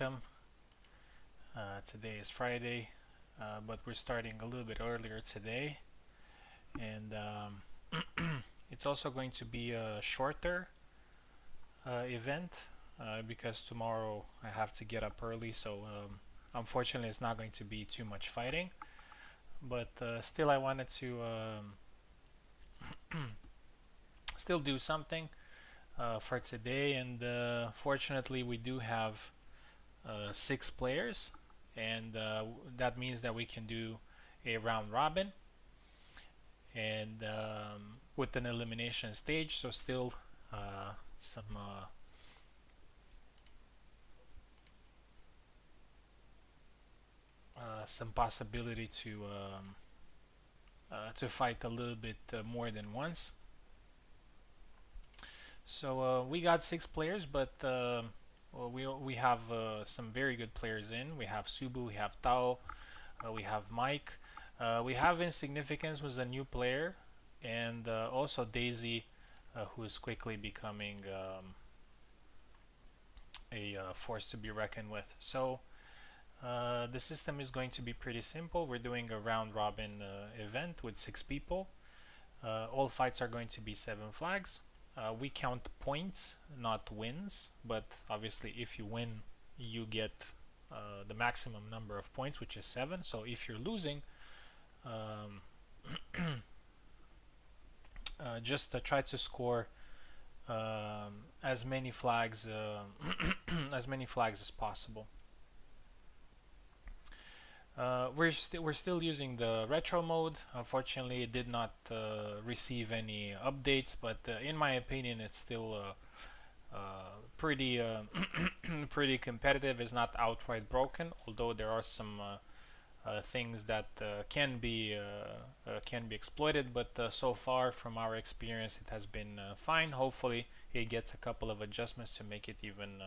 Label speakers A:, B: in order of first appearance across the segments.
A: welcome. Today is Friday, but we're starting a little bit earlier today, and it's also going to be a shorter event because tomorrow I have to get up early, so unfortunately it's not going to be too much fighting, but still I wanted to still do something for today, and fortunately we do have 6 players, and that means that we can do a round robin and with an elimination stage, so still some some possibility to fight a little bit more than once. So we got 6 players, but well, we have some very good players in. We have Subu, we have Tao, we have Mike, we have Insignificance, who's a new player, and also Daisy, who is quickly becoming a force to be reckoned with. So the system is going to be pretty simple. We're doing a round robin event with 6 people. All fights are going to be 7 flags. We count points, not wins, but obviously if you win, you get the maximum number of points, which is 7. So if you're losing, just try to score as many flags as many flags as possible. We're still using the retro mode. Unfortunately, it did not receive any updates, but in my opinion, it's still pretty pretty competitive. It's not outright broken, although there are some things that can be exploited. But so far, from our experience, it has been fine. Hopefully, it gets a couple of adjustments to make it even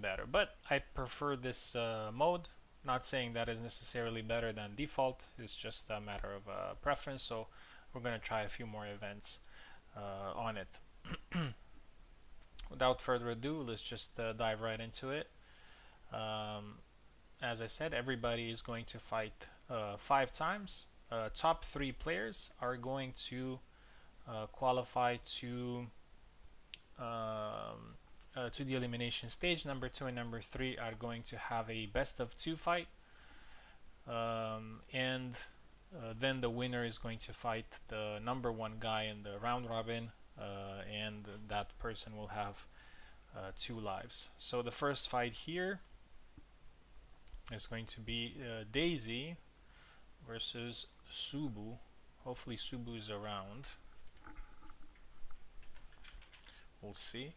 A: better. But I prefer this mode. Not saying that is necessarily better than default, it's just a matter of preference, so we're going to try a few more events on it. Without further ado, let's just dive right into it. As I said, everybody is going to fight 5 times. Top 3 players are going to qualify to the elimination stage. Number 2 and number 3 are going to have a best of 2 fight, and then the winner is going to fight the number 1 guy in the round robin, and that person will have 2 lives. So the first fight here is going to be Daisy versus Subu. Hopefully Subu is around. We'll see.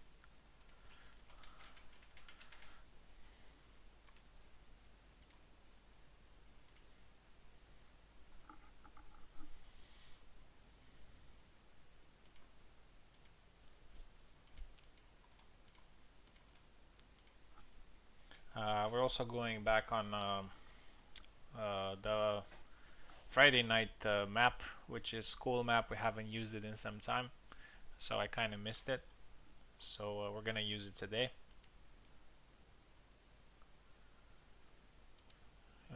A: We're also going back on the Friday night map, which is school map. We haven't used it in some time, so I kind of missed it. So we're gonna use it today.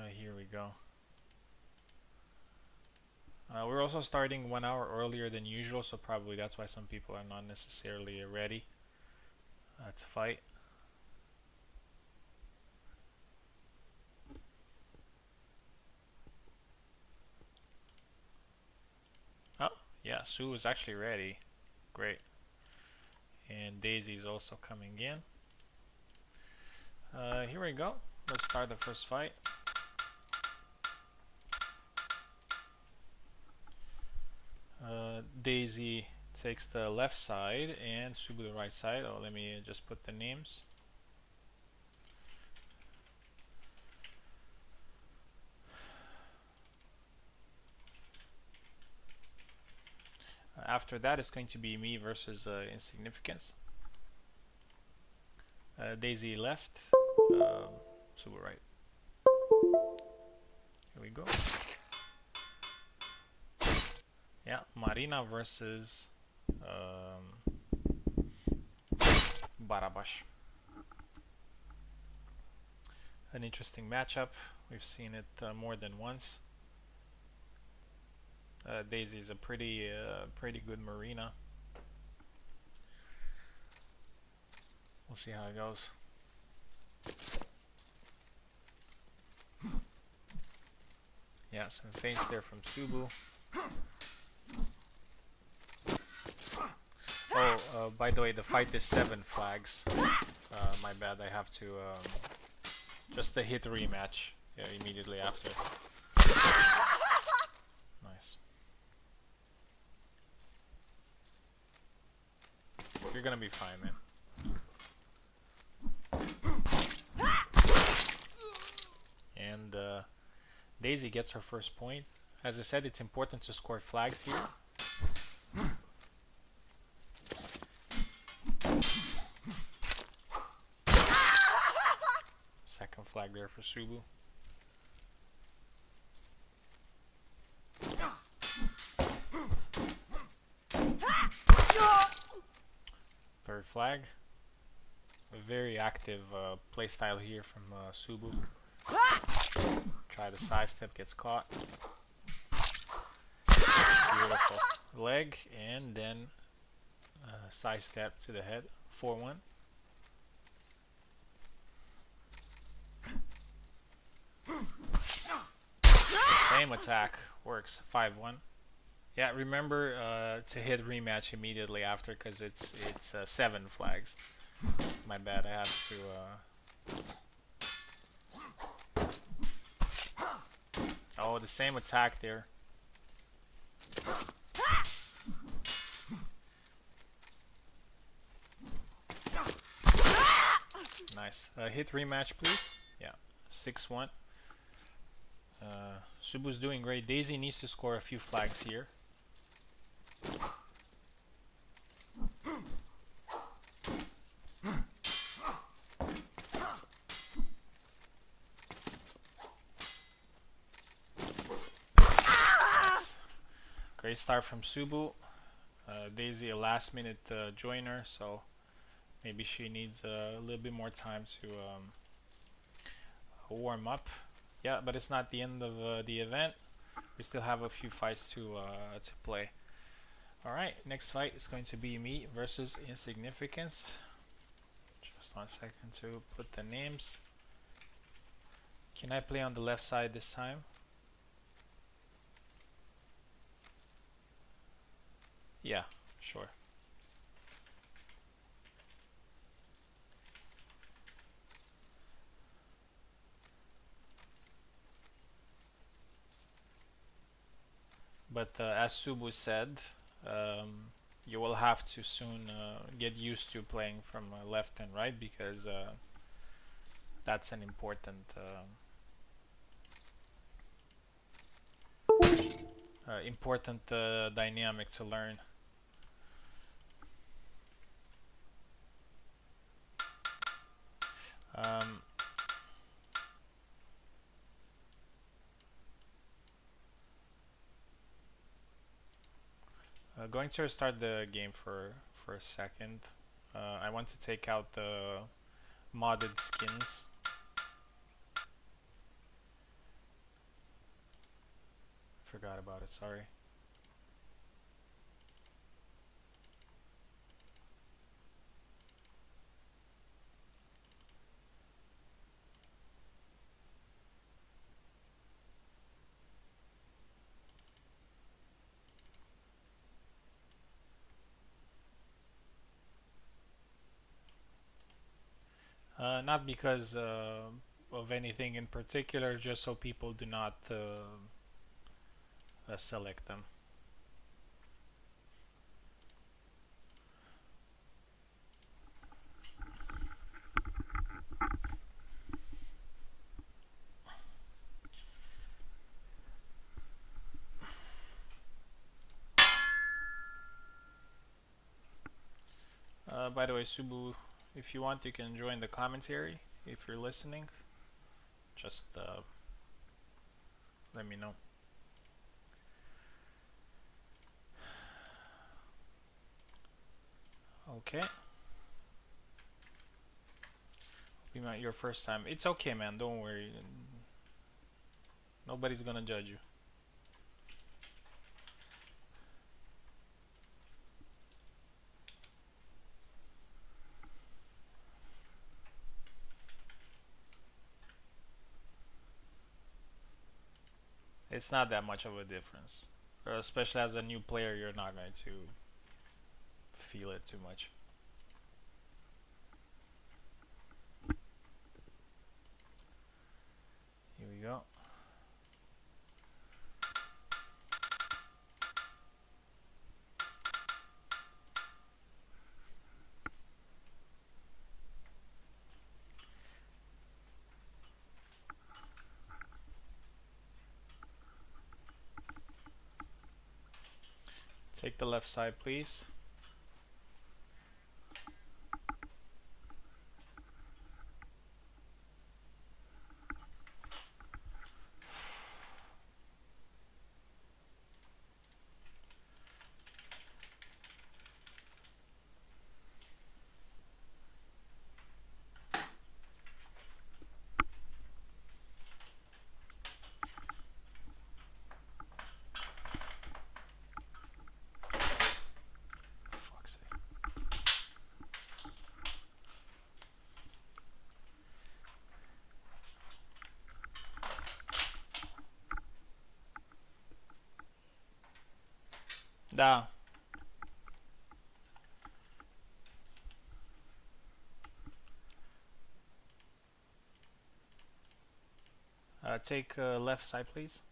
A: Here we go. We're also starting 1 hour earlier than usual, so probably that's why some people are not necessarily ready to fight. Oh, yeah, Sue is actually ready. Great. And Daisy's also coming in. Here we go. Let's start the first fight. Daisy takes the left side and Subu the right side. Oh, let me just put the names. After that, it's going to be me versus Insignificance. Daisy left, Subu right. Here we go. Yeah, Marina versus Barabash. an interesting matchup. We've seen it more than once. Daisy is a pretty good Marina. We'll see how it goes. Yeah, some feints there from Subu. Oh, by the way, the fight is 7 flags. My bad, I have to just a hit rematch immediately after. Nice. You're gonna be fine, man. And Daisy gets her first point. As I said, it's important to score flags here. Second flag there for Subu. Third flag. A very active playstyle here from Subu. Try the side step, gets caught. Beautiful. Leg, and then side step to the head. 4-1. Same attack. Works. 5-1. Yeah, remember to hit rematch immediately after, because it's 7 flags. My bad, I have to... Oh, the same attack there. Nice. Hit rematch, please. Yeah, 6-1. Subu's doing great. Daisy needs to score a few flags here. Nice. Great start from Subu. Daisy a last minute joiner, so maybe she needs a little bit more time to warm up. Yeah, but it's not the end of the event. We still have a few fights to play. Alright, next fight is going to be me versus Insignificance. Just 1 second to put the names. Can I play on the left side this time? Yeah, sure. But as Subu said, you will have to soon get used to playing from left and right, because that's an important dynamic to learn. Going to restart the game for a second. I want to take out the modded skins. Forgot about it, sorry. Not because of anything in particular, just so people do not select them. By the way, Subu, if you want, you can join the commentary if you're listening. Just let me know. Okay. not your first time. It's okay, man. Don't worry. Nobody's gonna judge you. It's not that much of a difference. Especially as a new player, you're not going to feel it too much. Here we go. Take the left side, please. Fuck's sake. Da. Take left side, please.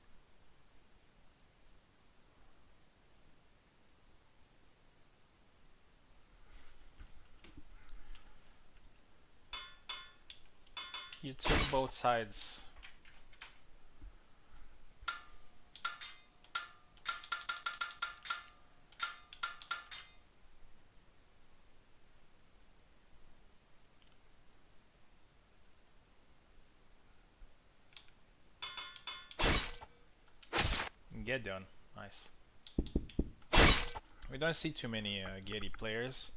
A: You took both sides. Get done. Nice. We don't see too many Getty players.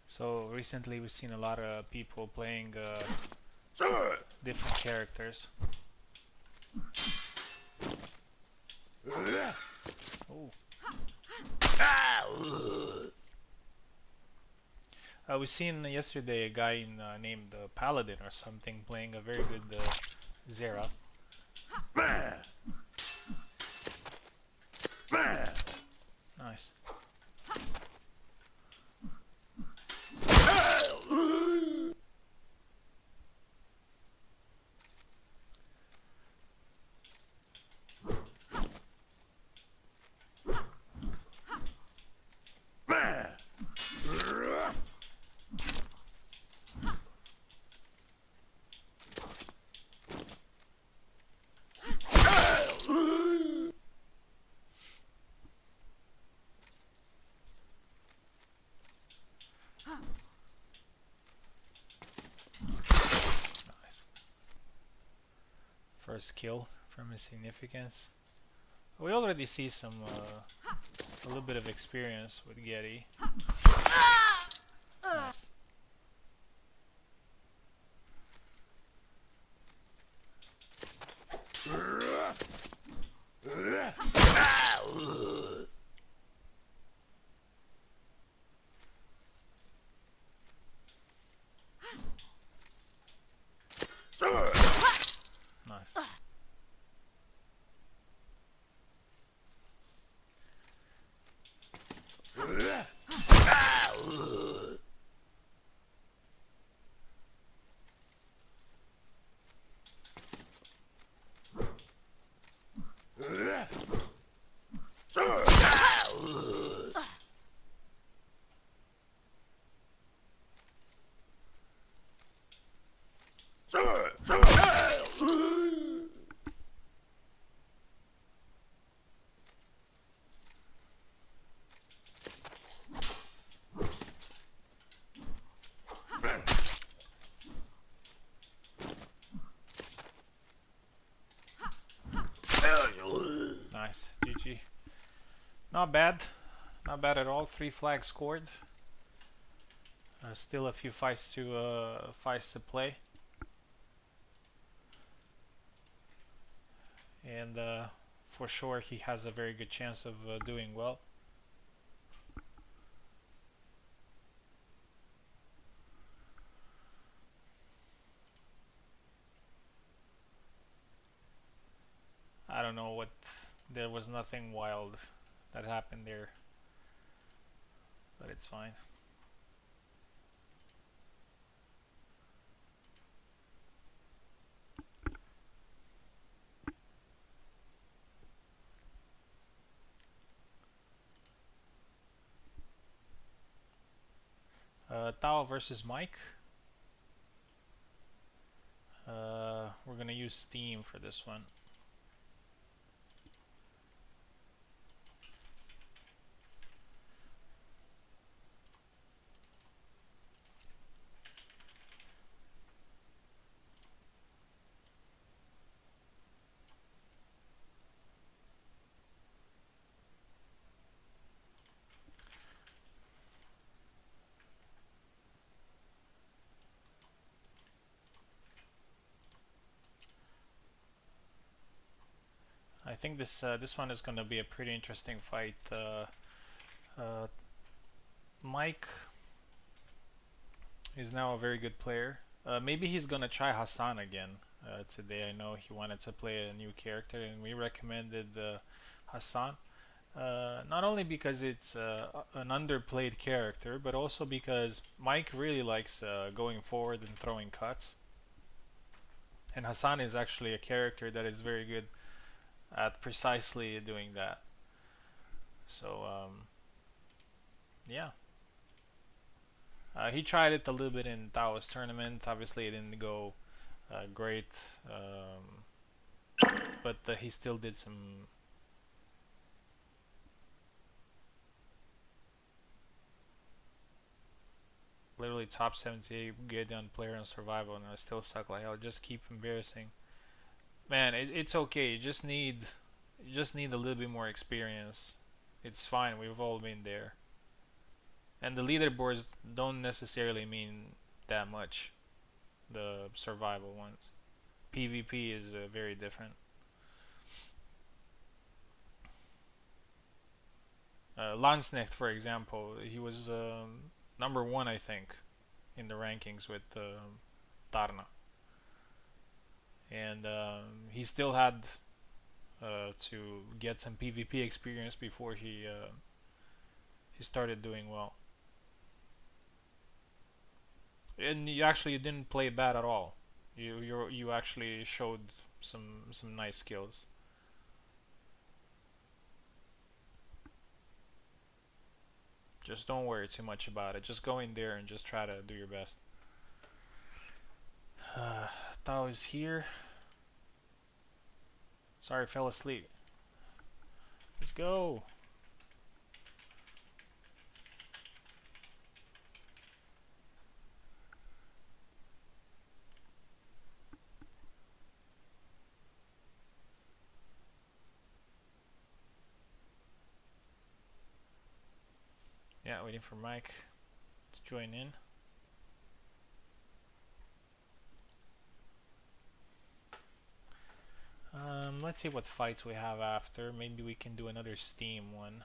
A: So recently we've seen a lot of people playing different characters. Oh. We've seen yesterday a guy named Paladin or something playing a very good Zera. Nice. First kill from his significance. We already see some a little bit of experience with Getty. Nice. Nice. Not bad. Not bad at all. 3 flags scored. Still a few fights to play. And for sure he has a very good chance of doing well. I don't know what, there was nothing wild that happened there, but it's fine. Tao versus Mike. We're gonna use Steam for this one. I think this one is going to be a pretty interesting fight. Mike is now a very good player. Maybe he's going to try Hassan again today. I know he wanted to play a new character, and we recommended Hassan. Not only because it's an underplayed character, but also because Mike really likes going forward and throwing cuts. And Hassan is actually a character that is very good at precisely doing that. So yeah, he tried it a little bit in Tao's tournament. Obviously it didn't go great, but he still did some literally top 78 good on player on survival, and I still suck like hell. Just keep embarrassing. Man, it's okay. You just need a little bit more experience. It's fine. We've all been there. And the leaderboards don't necessarily mean that much. The survival ones. PvP is very different. Lanzknecht, for example, he was number 1, I think, in the rankings with Tourney. And he still had to get some PvP experience before he started doing well. And you didn't play bad at all. You actually showed some nice skills. Just don't worry too much about it. Just go in there and just try to do your best. Tao is here. Sorry, I fell asleep. Let's go. Yeah, waiting for Mike to join in. Let's see what fights we have after. Maybe we can do another Steam one.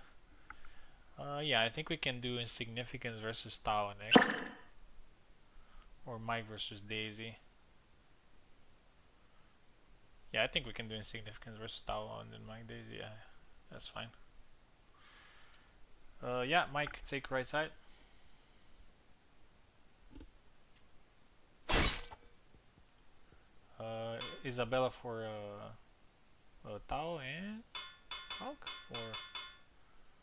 A: Yeah, I think we can do Insignificance versus Tao next. Or Mike versus Daisy. Yeah, I think we can do Insignificance versus Tao and then Mike Daisy. Yeah, that's fine. Yeah, Mike, take right side. Isabella for Tao and Hulk or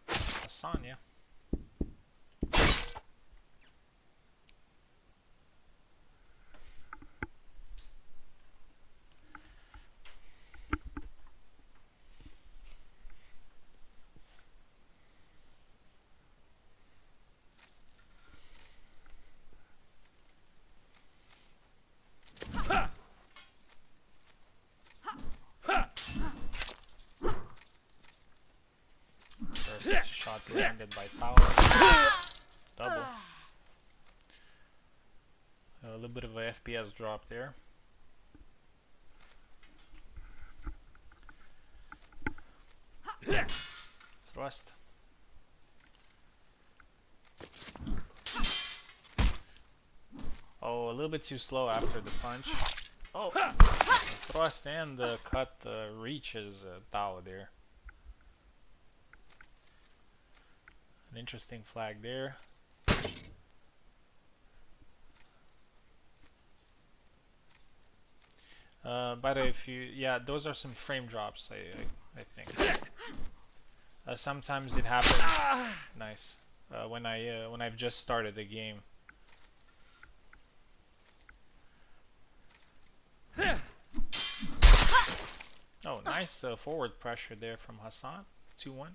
A: Hassan, yeah. Shot landed by Tower. Double. A little bit of a FPS drop there. Thrust. Oh, a little bit too slow after the punch. Oh, the thrust and the cut reaches Tao there. An interesting flag there. By the way, if you, yeah, those are some frame drops. I think. Sometimes it happens. Nice. When I've just started the game. Oh, nice forward pressure there from Hassan. 2-1.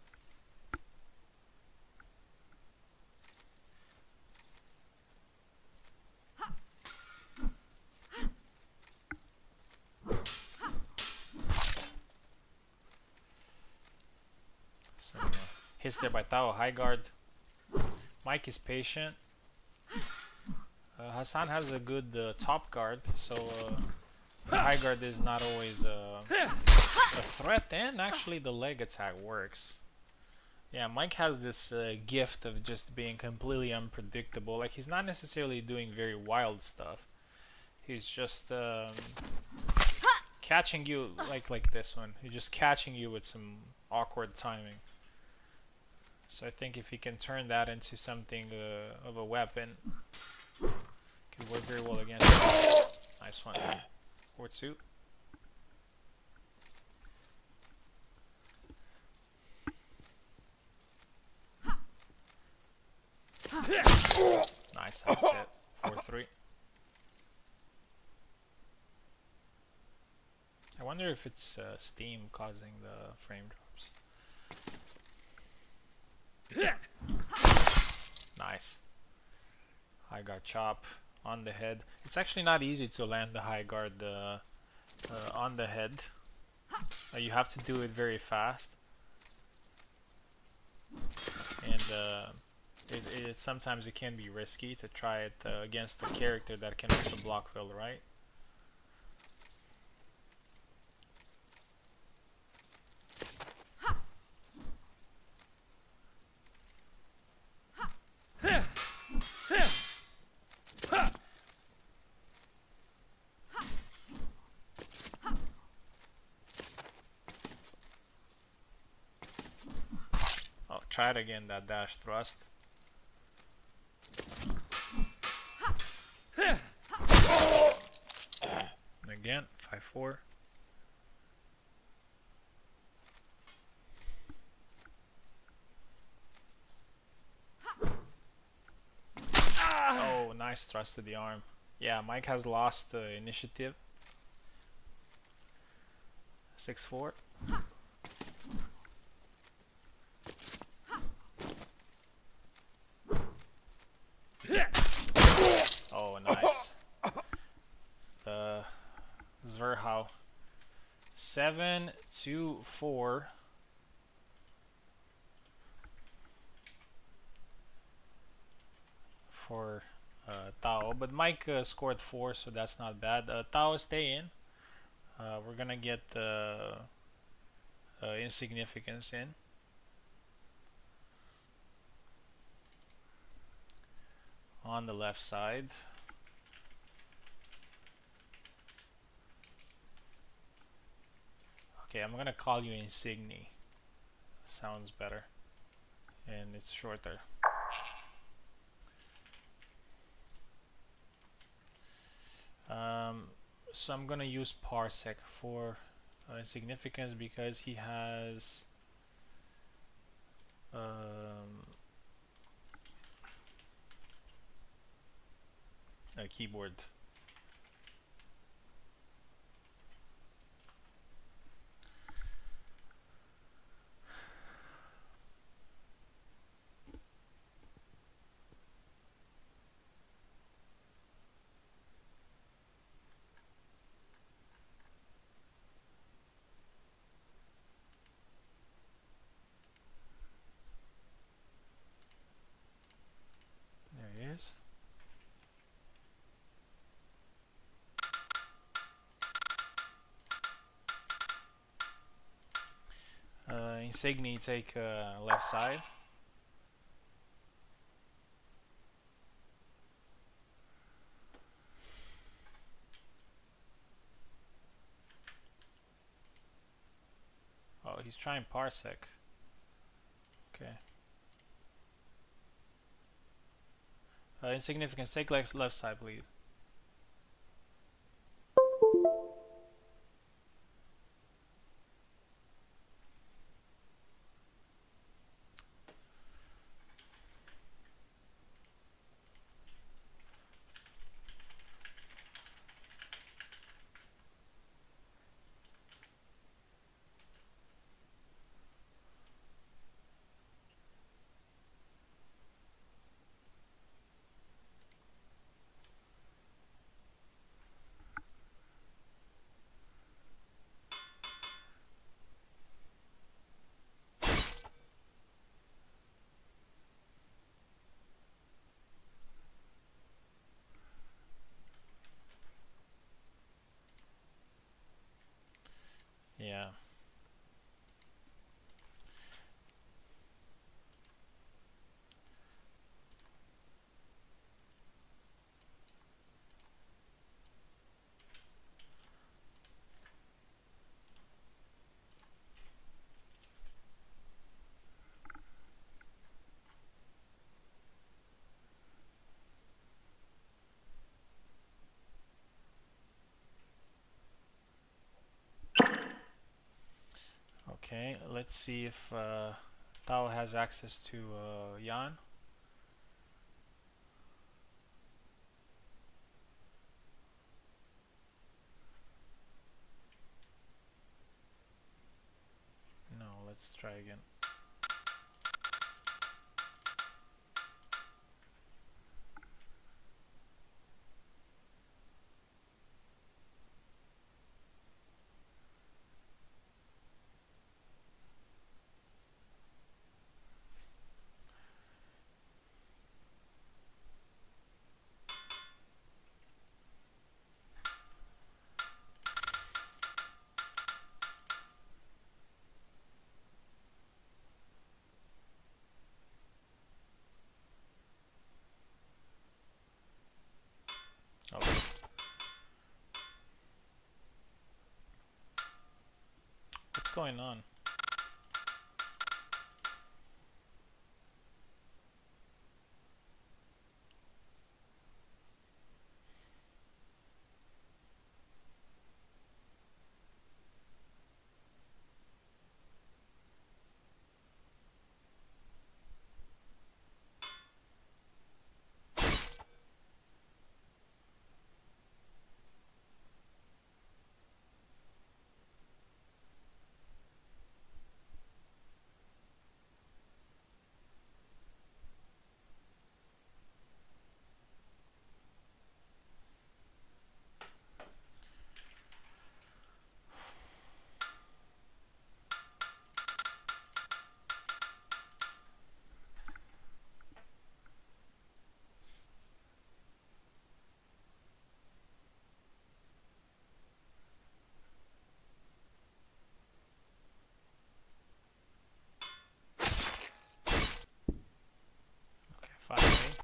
A: Some hits there by Tao. High guard. Mike is patient. Hassan has a good top guard, so high guard is not always a threat, and actually the leg attack works. Yeah, Mike has this gift of just being completely unpredictable. Like, he's not necessarily doing very wild stuff. He's just catching you like this one. He's just catching you with some awkward timing. So I think if he can turn that into something of a weapon, could work very well against him. Nice one. 4-2. Nice, that's it. 4-3. I wonder if it's Steam causing the frame drops. Nice. High guard chop on the head. It's actually not easy to land the high guard on the head. You have to do it very fast. And sometimes it can be risky to try it against a character that can also block well, right? Oh, try it again, that dash thrust. And again, 5-4. Oh, nice thrust to the arm. Yeah, Mike has lost the initiative. 6-4. Oh, nice. Zverhau. 7-4. For Tao, but Mike scored 4, so that's not bad. Tao, stay in. We're gonna get insignificance in. On the left side. Okay, I'm gonna call you Insigni. Sounds better. And it's shorter. So I'm gonna use Parsec for insignificance because he has a keyboard. Insignia take left side. Oh, he's trying Parsec. Okay. Insignificance, take left side, please. Yeah. Okay, let's see if Tao has access to Yan. No, let's try again. Okay. What's going on? Okay, finally.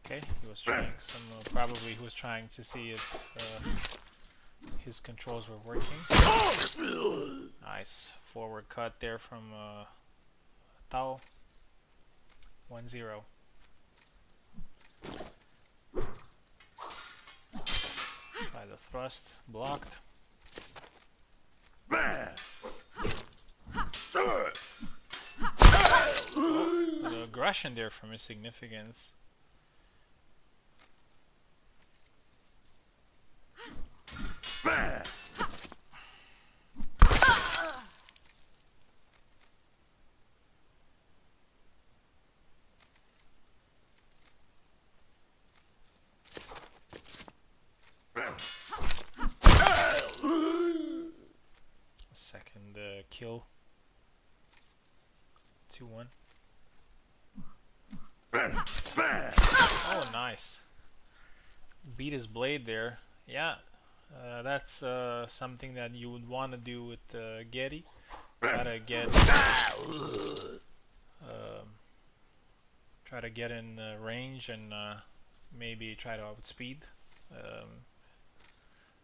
A: Okay, he was trying some. Probably he was trying to see if his controls were working. Nice forward cut there from Tao. 1-0. Try the thrust, blocked. The aggression there from his significance. second kill. 2-1. Oh, nice. Beat his blade there. Yeah, that's something that you would want to do with Getty. Try to get in range and maybe try to outspeed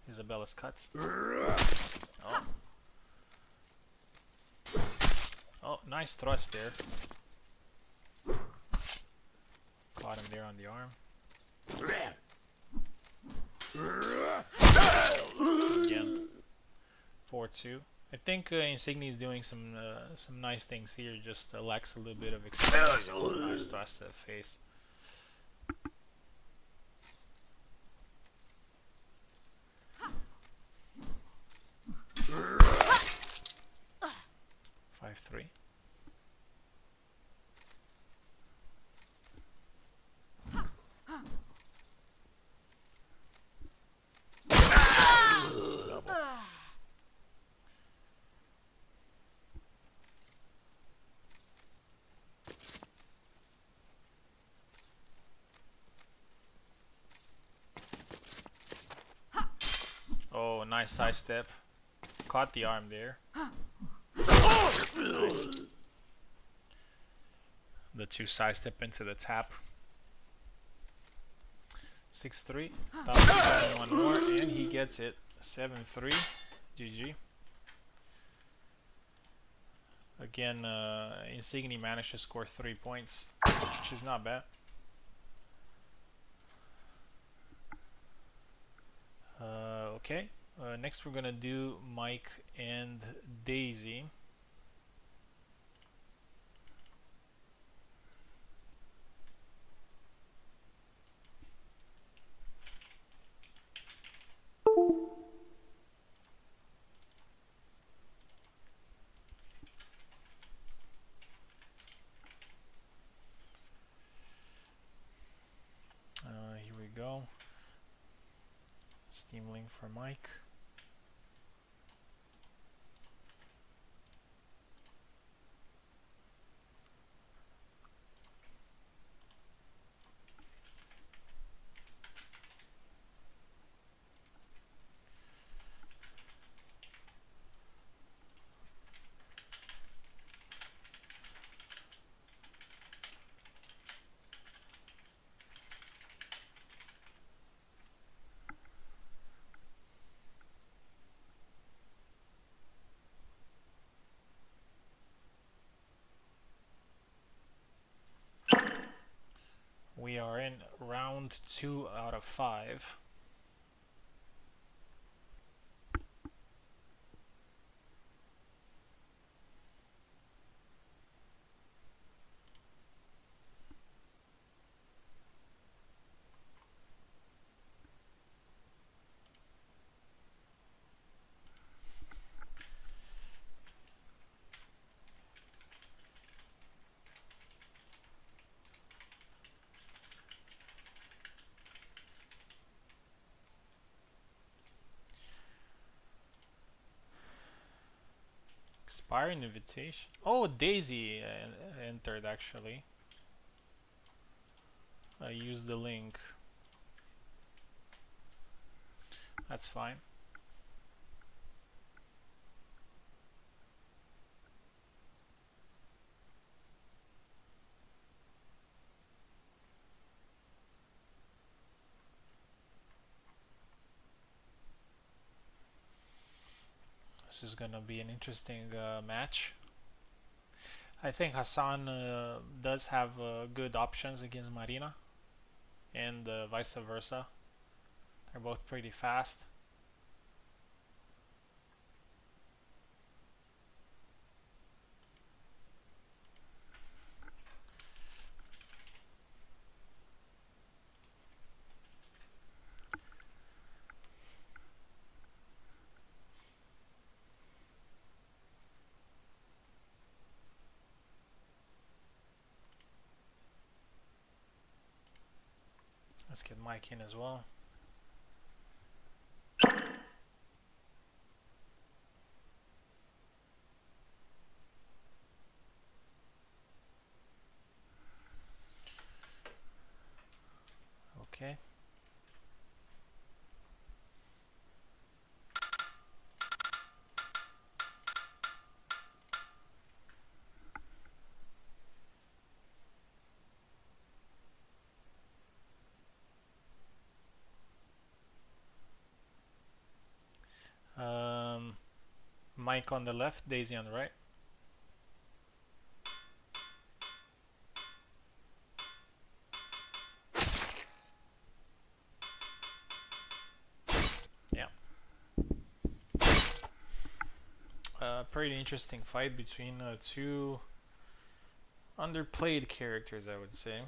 A: Isabella's cuts. Oh. Oh, nice thrust there. Caught him there on the arm. Again. 4-2. I think Insignia is doing some nice things here. Just lacks a little bit of experience. Nice thrust to the face. Three. Oh, nice side step. Caught the arm there. Nice. The two side step into the tap. 6-3. One more, and he gets it. 7-3. GG. Again, Insignia managed to score 3 points, which is not bad. Okay. Next, we're gonna do Mike and Daisy. Here we go. Steam link for Mike. We are in round 2 out of 5. Expiring invitation. Oh, Daisy entered actually. I used the link. That's fine. This is gonna be an interesting match. I think Hassan does have good options against Marina, and vice versa. They're both pretty fast. Let's get Mike in as well. Okay. Mike on the left, Daisy on the right. Yeah. Pretty interesting fight between two underplayed characters, I would say.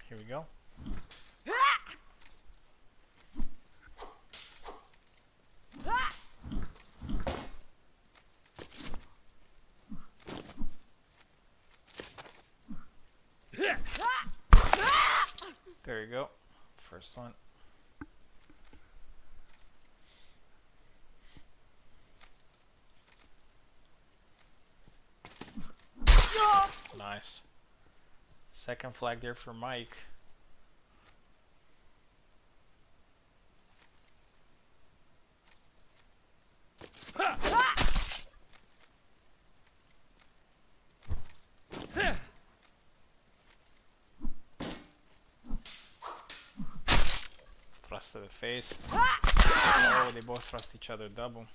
A: Here we go. There you go. First one. Nice. Second flag there for Mike. Thrust to the face. Oh, they both thrust each other double.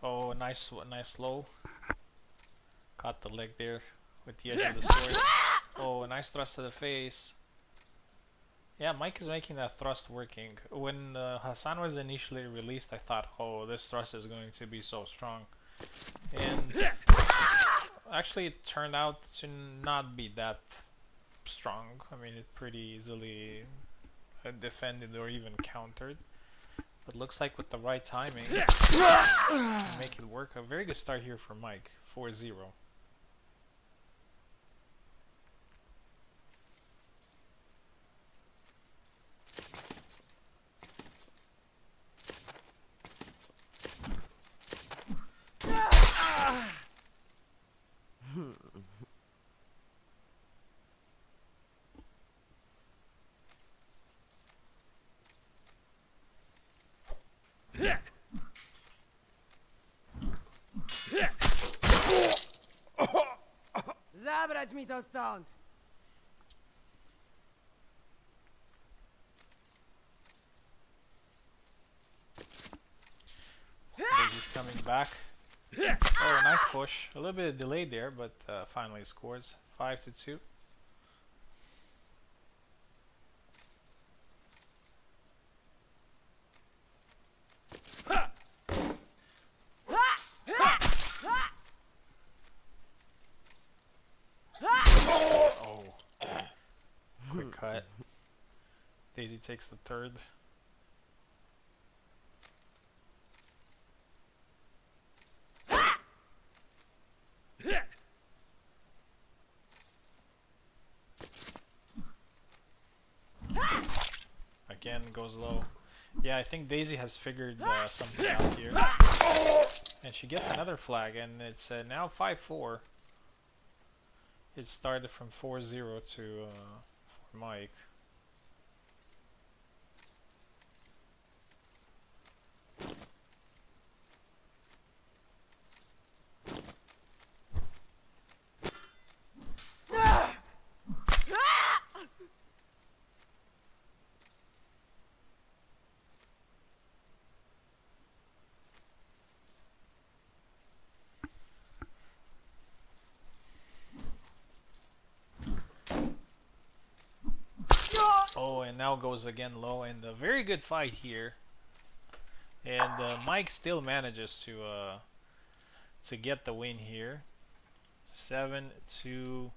A: Oh, nice low. Caught the leg there with the edge of the sword. Oh, a nice thrust to the face. Yeah, Mike is making that thrust working. When Hassan was initially released, I thought, oh, this thrust is going to be so strong. And actually it turned out to not be that strong. I mean, it pretty easily defended or even countered. But looks like with the right timing, make it work. A very good start here for Mike, 4-0.
B: Zabrać mi to stąd!
A: He's coming back. Oh, nice push. A little bit delayed there, but finally scores. 5-2. Oh, quick cut. Daisy takes the third. Again, goes low. Yeah, I think Daisy has figured something out here. And she gets another flag, and it's now 5-4. It started from 4-0 to for Mike. Oh, and now goes again low, and a very good fight here. And Mike still manages to get the win here. 7-4.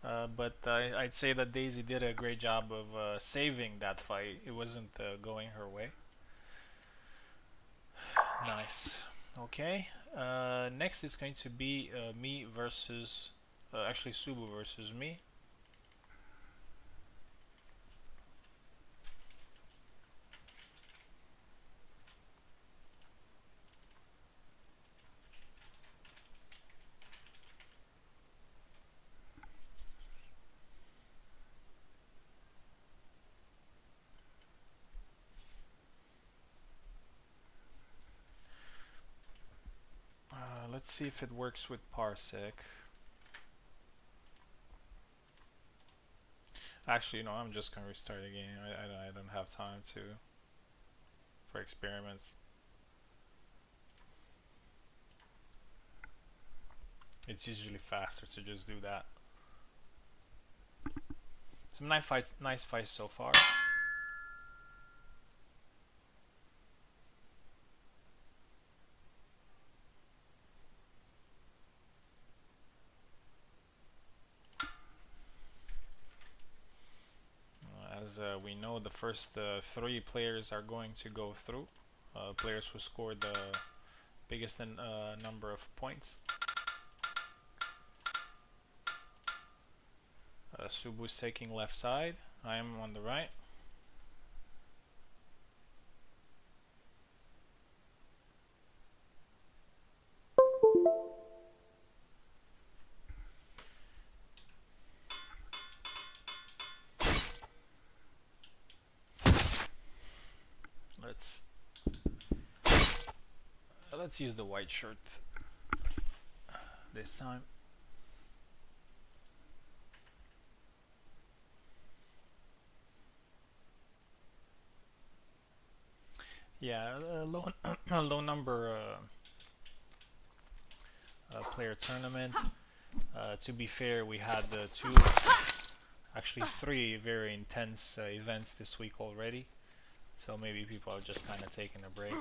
A: But I'd say that Daisy did a great job of saving that fight. It wasn't going her way. Nice. Okay. Next is going to be me versus, actually Subu versus me. Let's see if it works with Parsec. Actually, no, I'm just gonna restart the game. I don't have time for experiments. It's usually faster to just do that. Some nice fights so far. As we know, the first 3 players are going to go through. Players who scored the biggest number of points. Subu's taking left side. I am on the right. Let's use the white shirt this time. Yeah, low number player tournament. To be fair, we had actually 3 very intense events this week already. So maybe people are just kind of taking a break.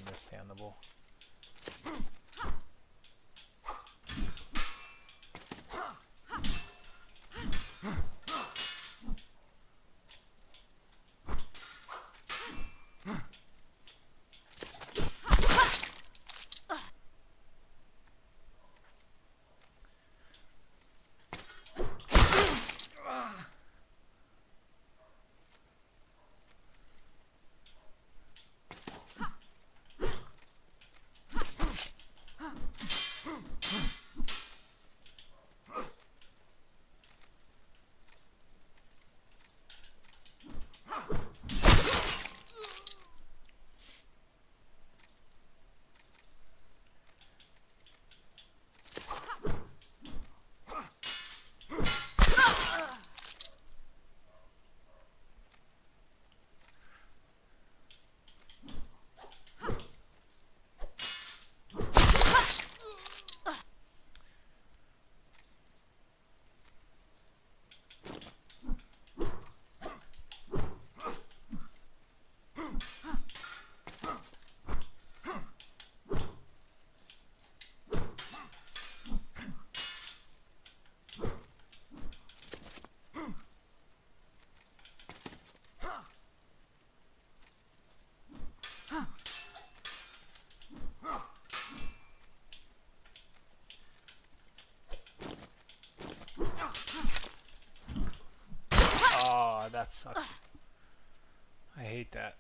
A: Understandable. Oh, that sucks. I hate that.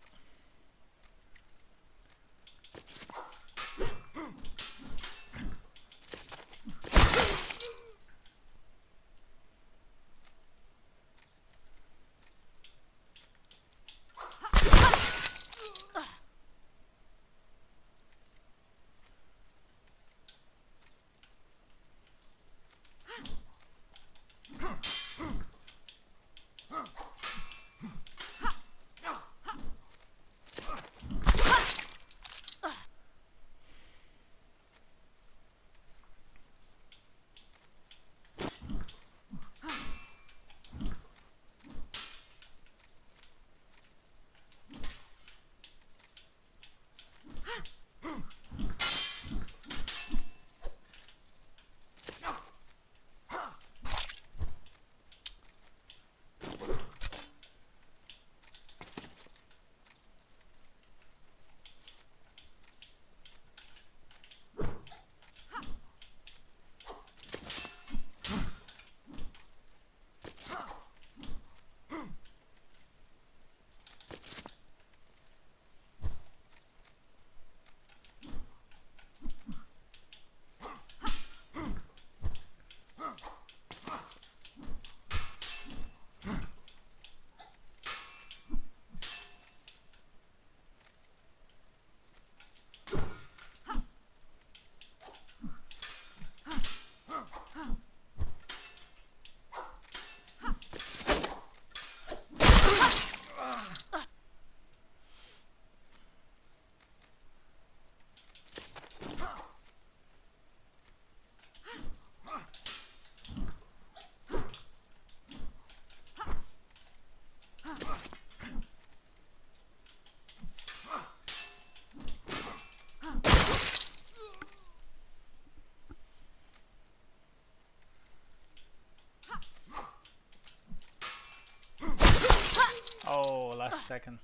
A: second.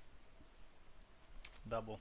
A: Double.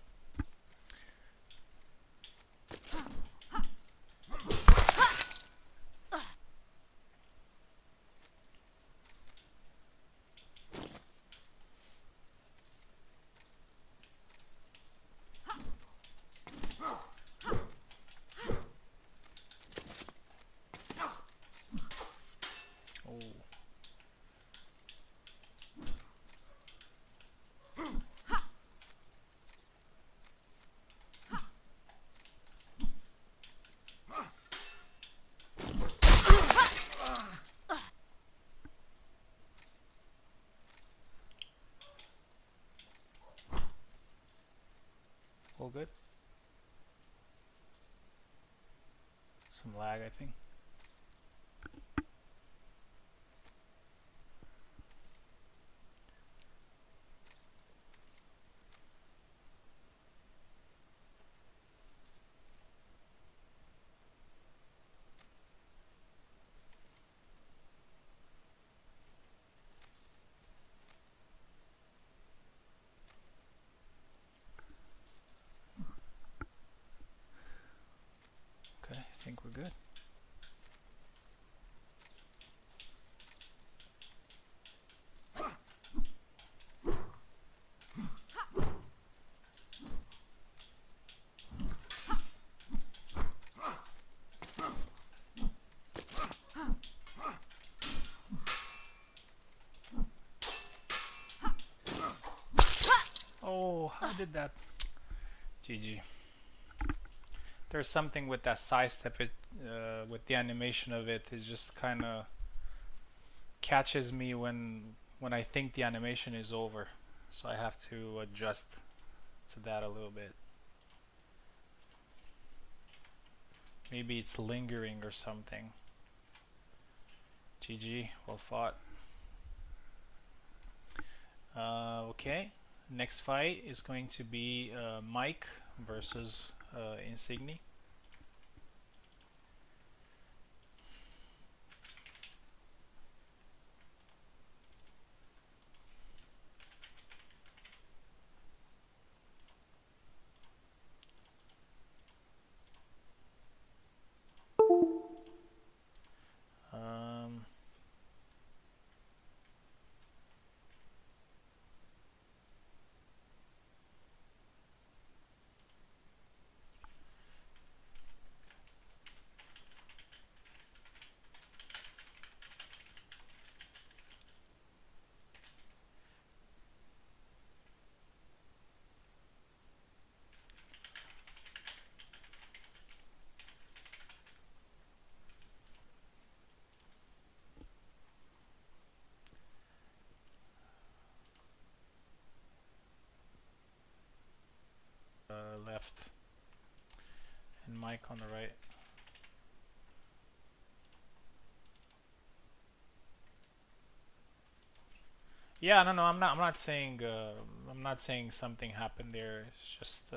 A: All good. Some lag, I think. Okay, I think we're good. Oh, how did that? GG. There's something with that side step, with the animation of it, is just kind of catches me when I think the animation is over. So I have to adjust to that a little bit. Maybe it's lingering or something. GG, well fought. Okay, next fight is going to be Mike versus Insigni. Left and Mike on the right. Yeah, no, I'm not saying something happened there. It's just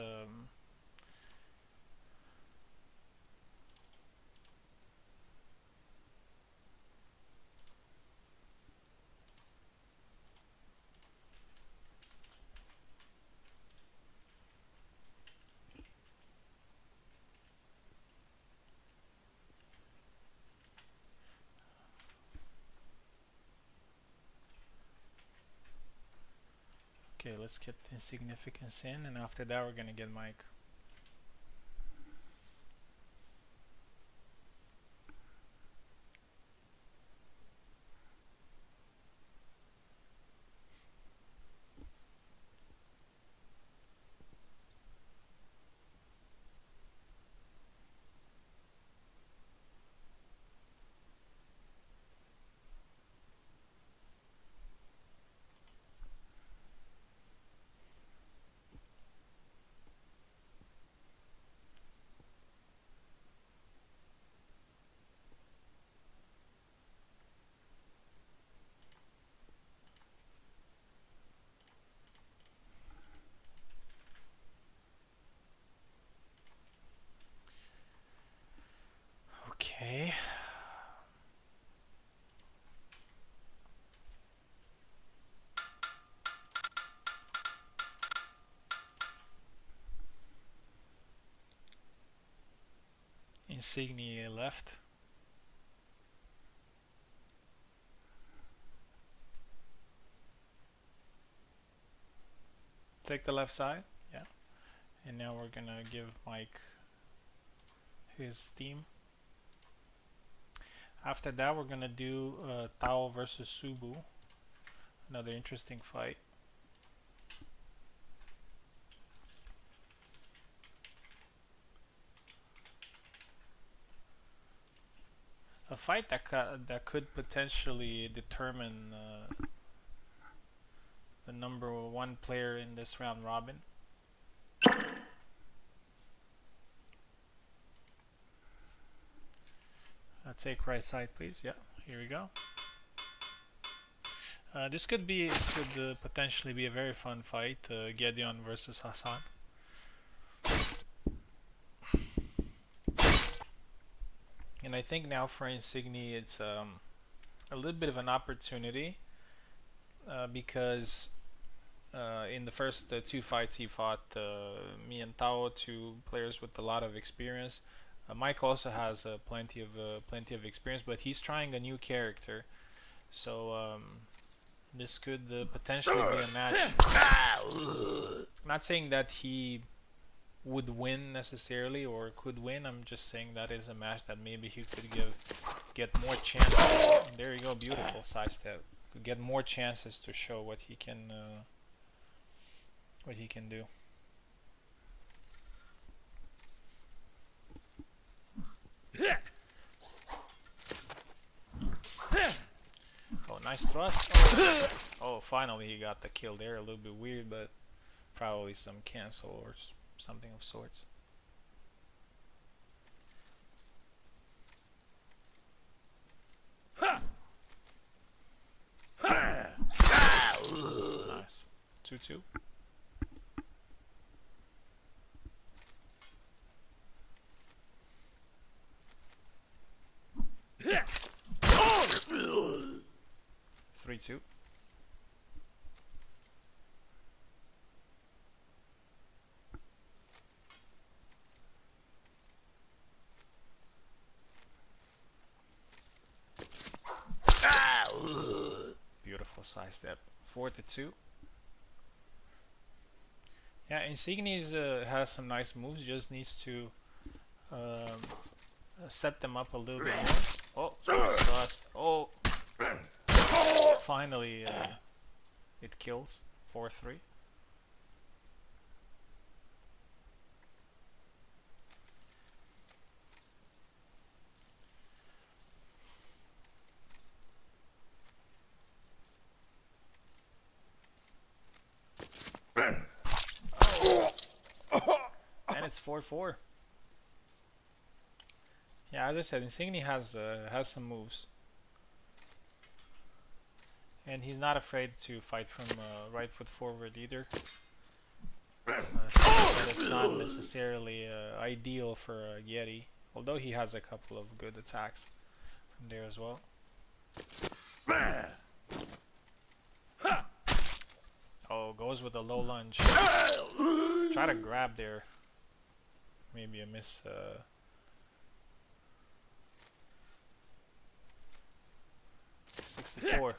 A: okay. Let's get insignificance in, and after that, we're gonna get Mike. Insigne left. Take the left side, yeah. And now we're gonna give Mike his team. After that, we're gonna do Tao versus Subu. Another interesting fight. A fight that could potentially determine the #1 player in this round robin. Take right side, please. Yeah, here we go. This could potentially be a very fun fight. Gedeon versus Hassan. And I think now for Insigne, it's a little bit of an opportunity because in the first 2 fights he fought me and Tao, 2 players with a lot of experience. Mike also has plenty of experience, but he's trying a new character, so this could potentially be a match. I'm not saying that he would win necessarily or could win. I'm just saying that is a match that maybe he could get more chances. There you go, beautiful sidestep. Could get more chances to show what he can do. Oh, nice thrust. Oh, finally he got the kill there. A little bit weird, but probably some cancel or something of sorts. Nice. 2-2. Yeah. 3-2. Beautiful sidestep. 4-2. Yeah, Insigne has some nice moves. Just needs to set them up a little bit more. Oh, nice thrust. Oh, finally it kills. 4-3. And it's 4-4. Yeah, as I said, Insigne has some moves, and he's not afraid to fight from right foot forward either. So it's not necessarily ideal for Yeti, although he has a couple of good attacks from there as well. Oh, goes with a low lunge. Try to grab there. Maybe a miss. 64.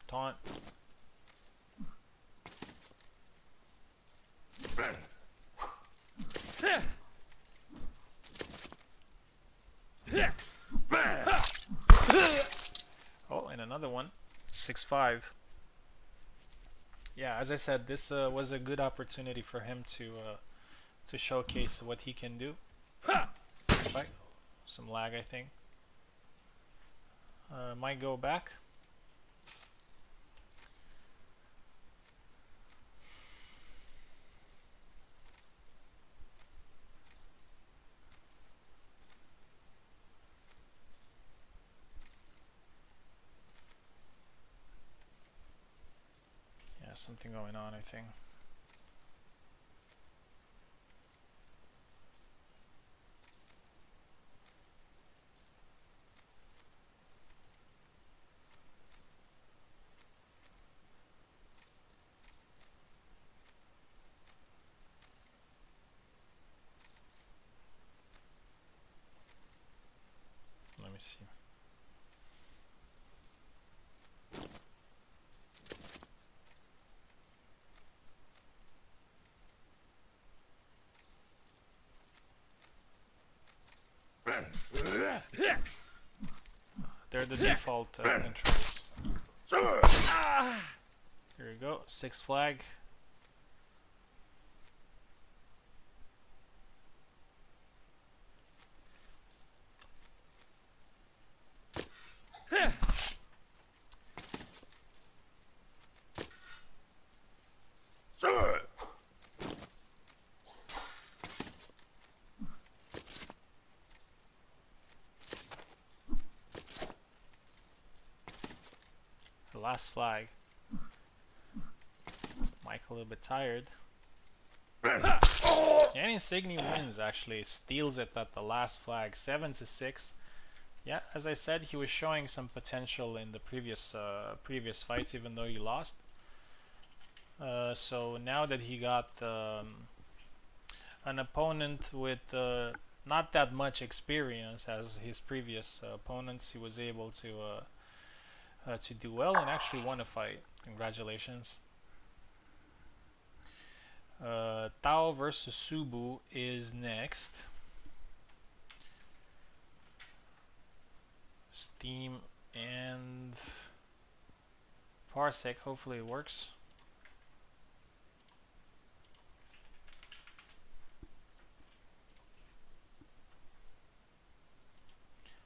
A: Taunt. Oh, and another one. 6-5. Yeah, as I said, this was a good opportunity for him to showcase what he can do. Right. Some lag, I think. Might go back. Yeah, something going on, I think. They're the default controls. Here we go, 6th flag. The last flag. Mike a little bit tired. And Insignia wins, actually. Steals it at the last flag. 7-6. Yeah, as I said, he was showing some potential in the previous fights, even though he lost. So now that he got an opponent with not that much experience as his previous opponents, he was able to do well and actually won a fight. Congratulations. Tao versus Subu is next. Steam and Parsec, hopefully it works.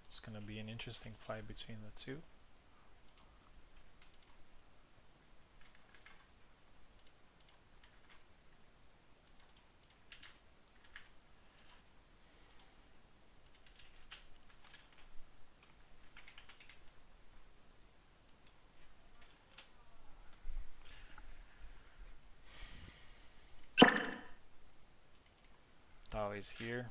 A: It's gonna be an interesting fight between the two. Tao is here.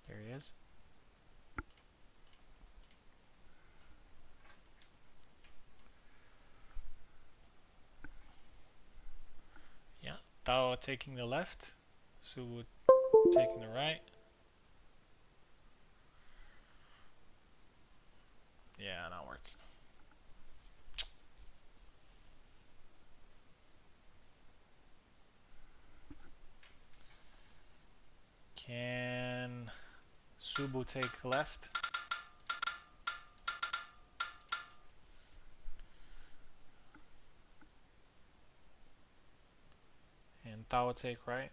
A: There he is. Yeah, Tao taking the left, Subu taking the right. Yeah, not working. Can Subu take left? And Tao take right?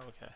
A: Okay.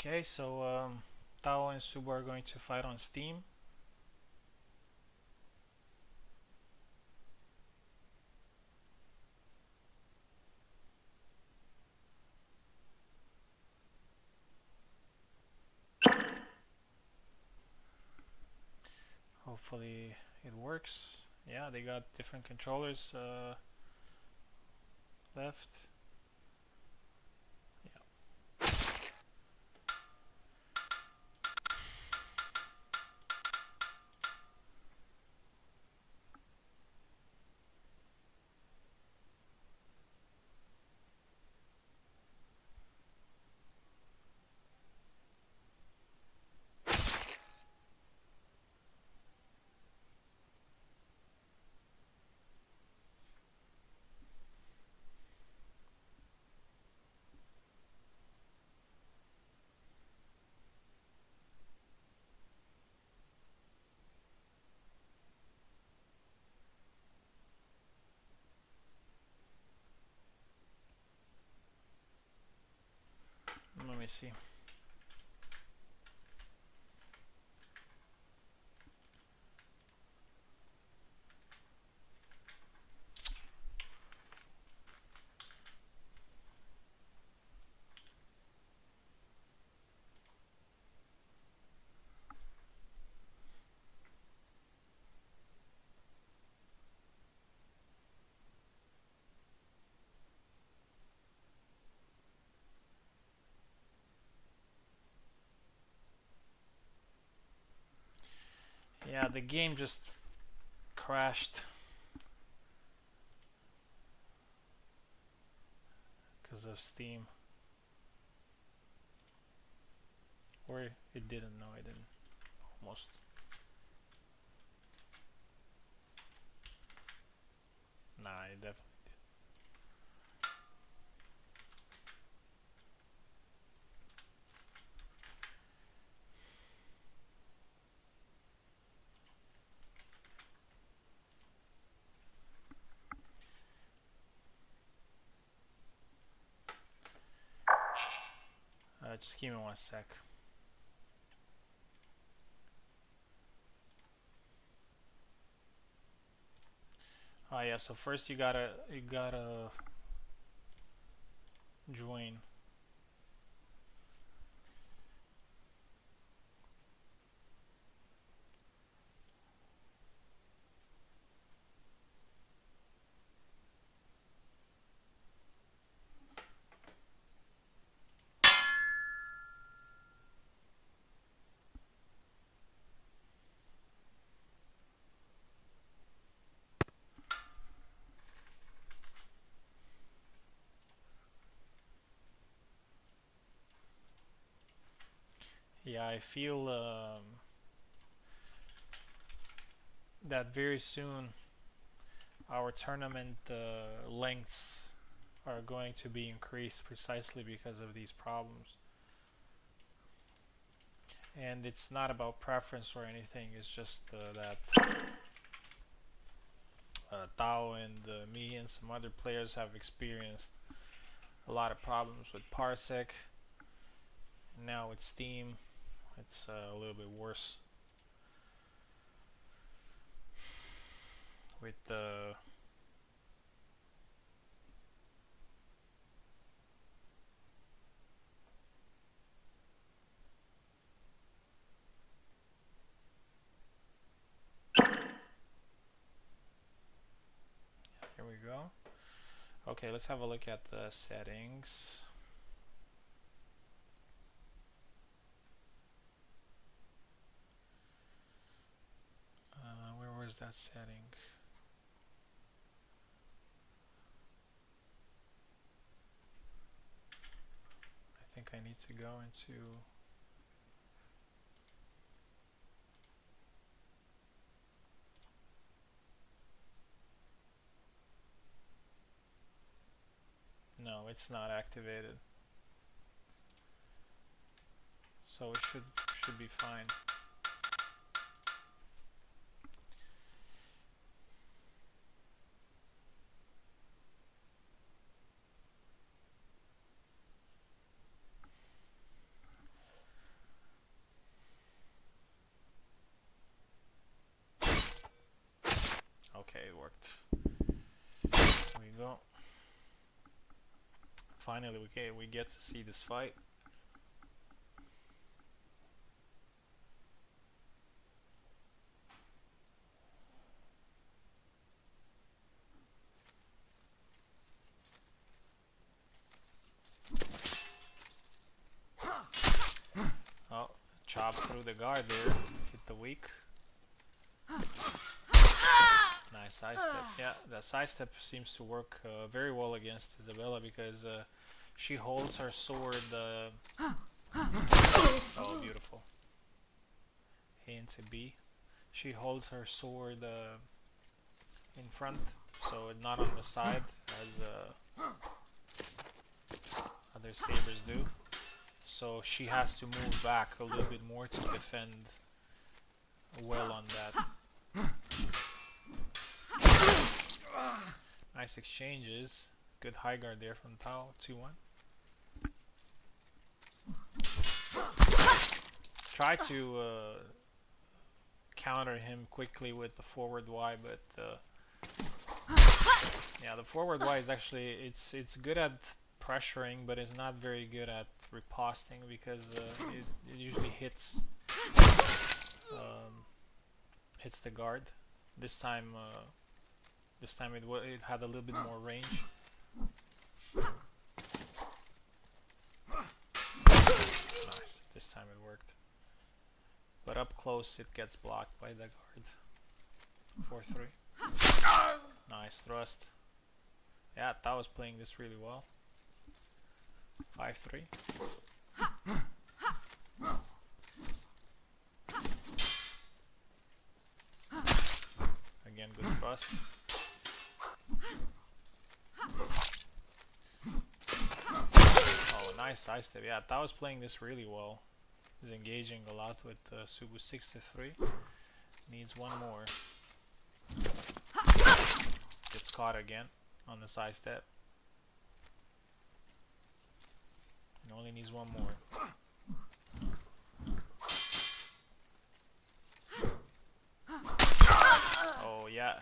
A: Okay, so Tao and Subo are going to fight on Steam. Hopefully it works. Yeah, they got different controllers left. Yeah. Let me see. Yeah, the game just crashed because of Steam. Or it didn't. No, it didn't. Almost. Nah, it definitely. Just give me one sec. Oh yeah, so first you gotta join. Yeah, I feel that very soon our tournament lengths are going to be increased precisely because of these problems. And it's not about preference or anything, it's just that Tao and me and some other players have experienced a lot of problems with Parsec. Now with Steam, it's a little bit worse. With the here we go. Okay, let's have a look at the settings. Where was that setting? I think I need to go into no, it's not activated. So it should be fine. Finally, we get to see this fight. Oh, chop through the guard there. Hit the weak. Nice side step. Yeah, that side step seems to work very well against Isabella because she holds her sword. Oh, beautiful. A into B. She holds her sword in front, so not on the side as other sabers do. So she has to move back a little bit more to defend well on that. Nice exchanges. Good high guard there from Tao. 2-1. Try to counter him quickly with the forward Y, but yeah, the forward Y is actually it's good at pressuring, but it's not very good at riposting because it usually hits the guard. This time it had a little bit more range. Nice. This time it worked. But up close it gets blocked by the guard. 4-3. Nice thrust. Yeah, Tao was playing this really well. 5-3. Again, good thrust. Oh, nice side step. Yeah, Tao was playing this really well. He's engaging a lot with Subu. 6-3. Needs one more. Gets caught again on the side step. And only needs one more. Oh yeah,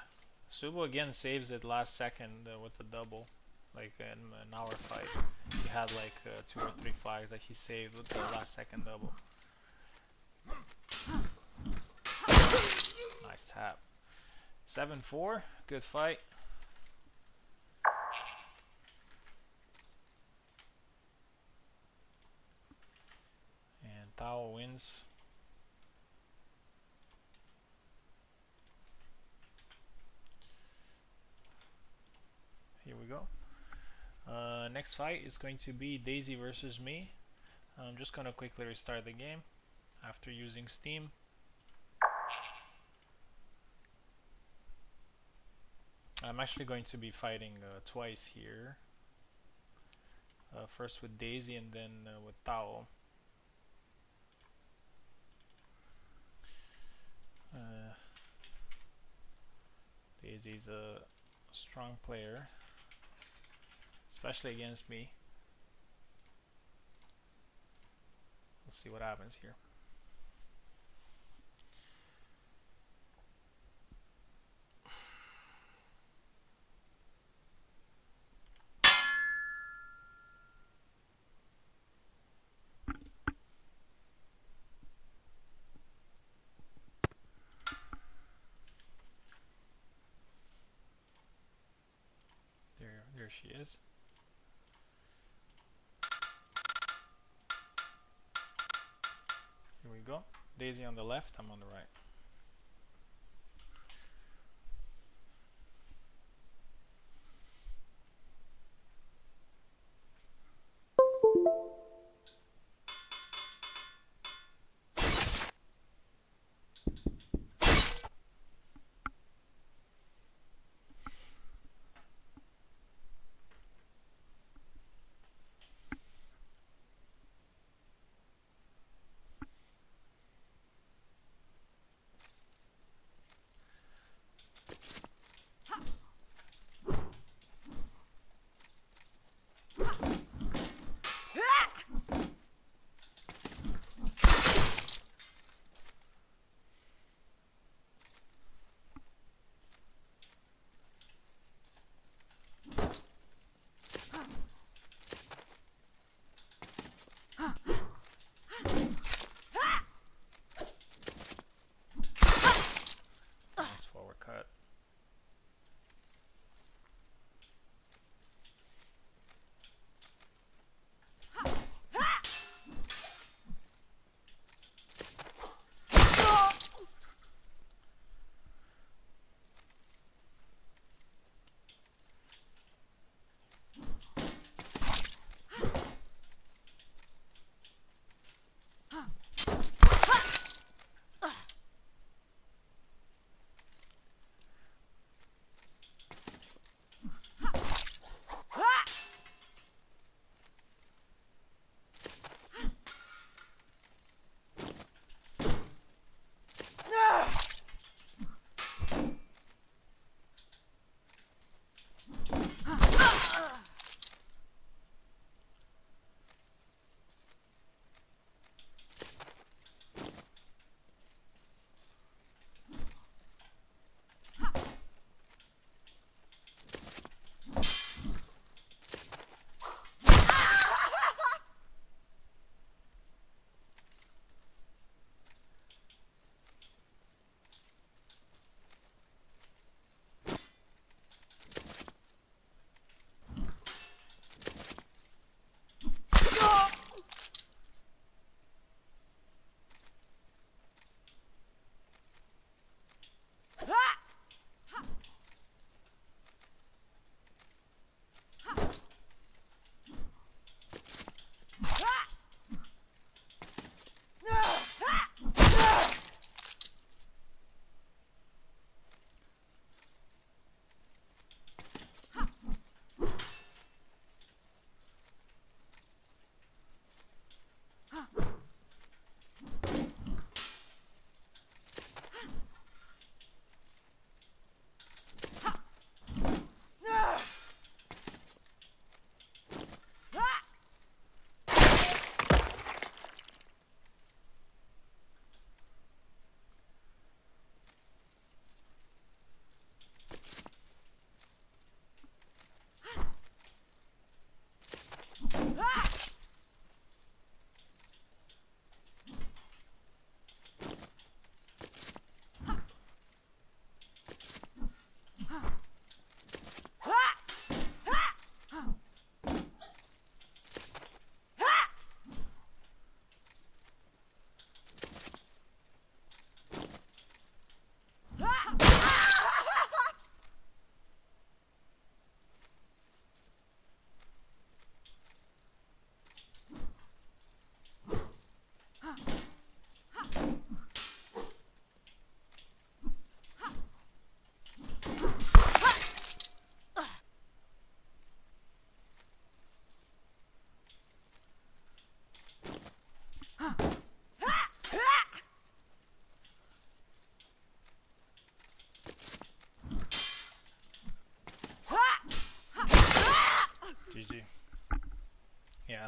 A: Subu again saves it last second with the double. Like in our fight, he had like 2 or 3 flags that he saved with the last second double. Nice tap. 7-4, good fight. And Tao wins. Here we go. Next fight is going to be Daisy versus me. I'm just gonna quickly restart the game after using Steam. I'm actually going to be fighting twice here. First with Daisy and then with Tao. Daisy's a strong player, especially against me. Let's see what happens here. There she is. Here we go. Daisy on the left, I'm on the right.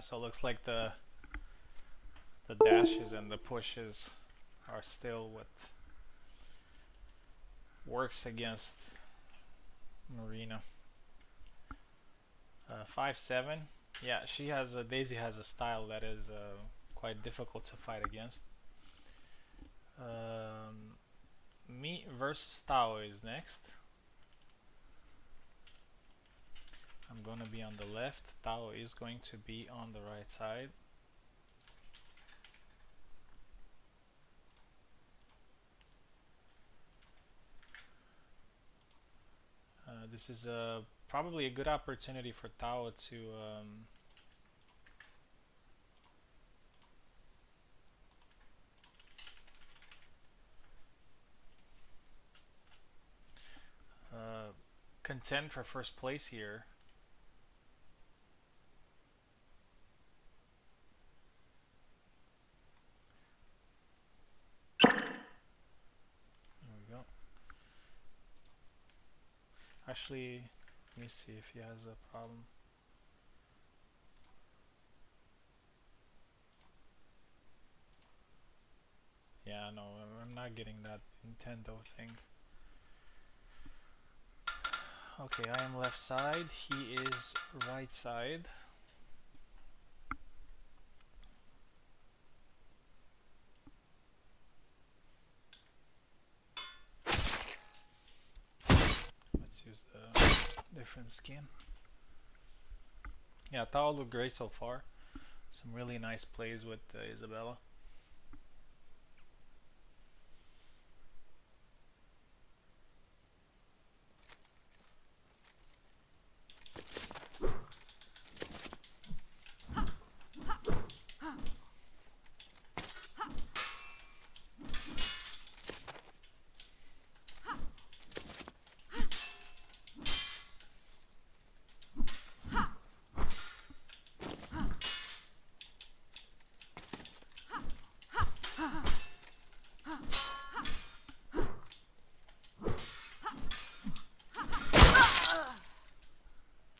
A: so it looks like the dashes and the pushes are still what works against Marina. 5-7. Yeah, she has Daisy has a style that is quite difficult to fight against. Me versus Tao is next. I'm gonna be on the left. Tao is going to be on the right side. This is probably a good opportunity for Tao to contend for first place here. There we go. Actually, let me see if he has a problem. Yeah, no, I'm not getting that Nintendo thing. Okay, I am left side, he is right side. Let's use the different skin. Yeah, Tao looked great so far. Some really nice plays with Isabella.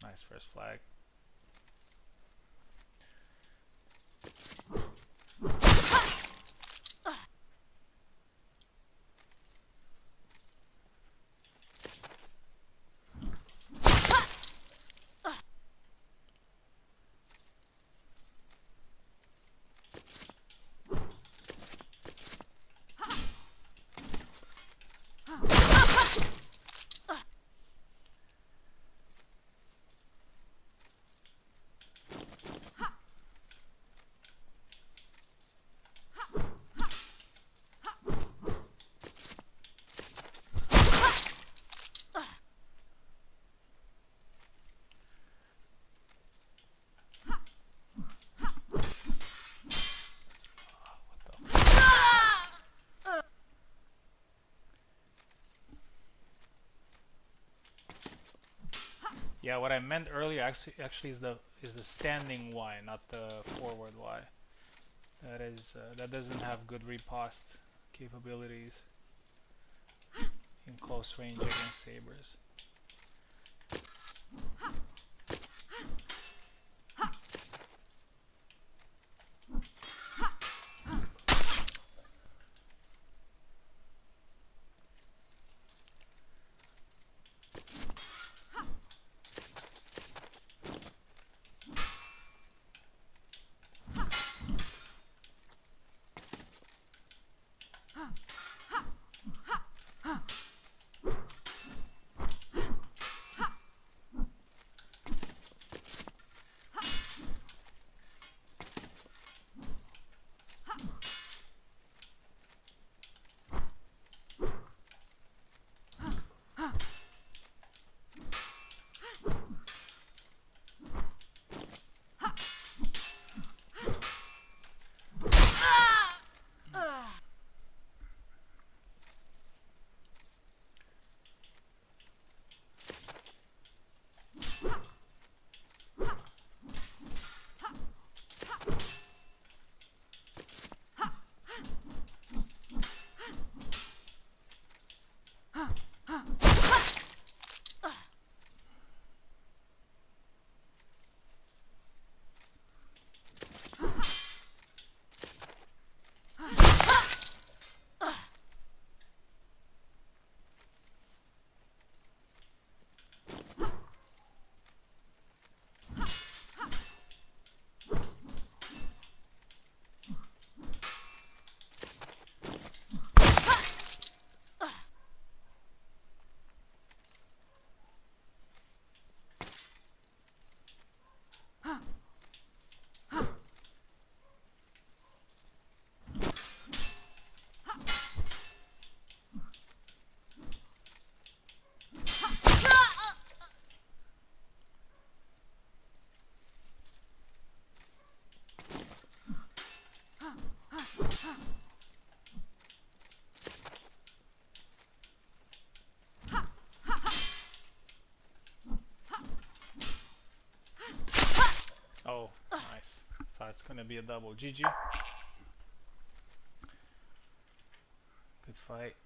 A: Nice first flag. Yeah, what I meant earlier actually is the standing Y, not the forward Y. That doesn't have good riposte capabilities in close range against sabers. it's gonna be a double. GG. Good fight.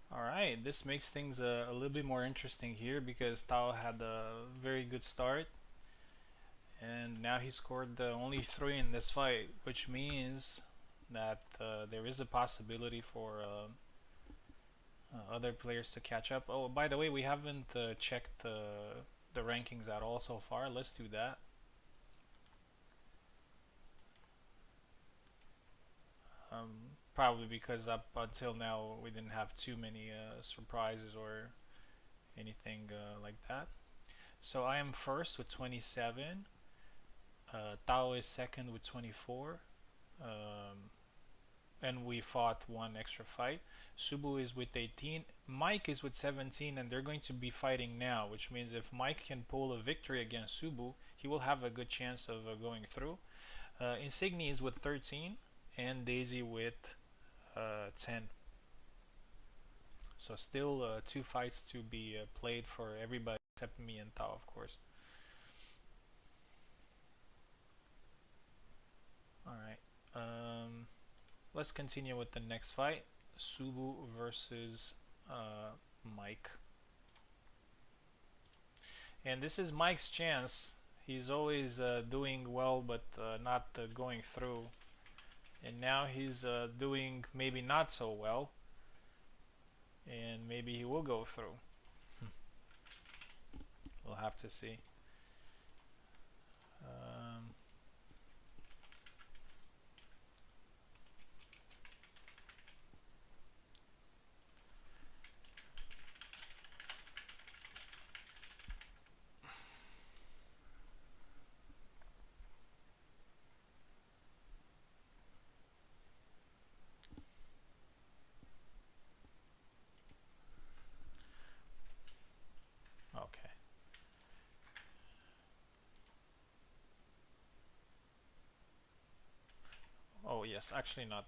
A: Alright, this makes things a little bit more interesting here because Tao had a very good start and now he scored only 3 in this fight, which means that there is a possibility for other players to catch up. Oh, by the way, we haven't checked the rankings at all so far. Let's do that. Probably because up until now we didn't have too many surprises or anything like that. So I am first with 27. Tao is second with 24. And we fought one extra fight. Subu is with 18. Mike is with 17, and they're going to be fighting now, which means if Mike can pull a victory against Subu, he will have a good chance of going through. Insigni is with 13, and Daisy with 10. So still 2 fights to be played for everybody except me and Tao, of course. Alright. Let's continue with the next fight. Subu versus Mike. And this is Mike's chance. He's always doing well but not going through. And now he's doing maybe not so well. And maybe he will go through. We'll have to see. Okay. Oh yes, actually not.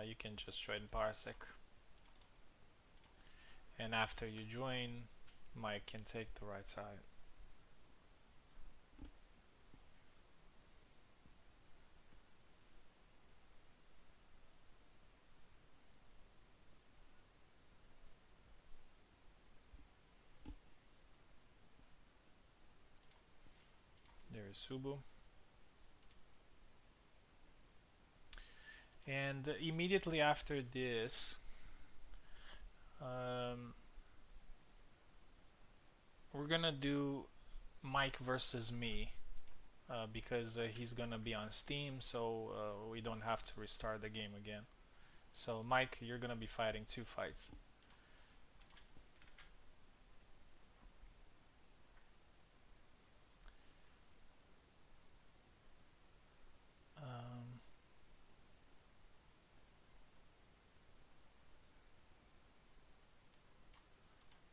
A: You can just join Parsec. And after you join, Mike can take the right side. There is Subu. And immediately after this, we're gonna do Mike versus me because he's gonna be on Steam, so we don't have to restart the game again. So Mike, you're gonna be fighting 2 fights.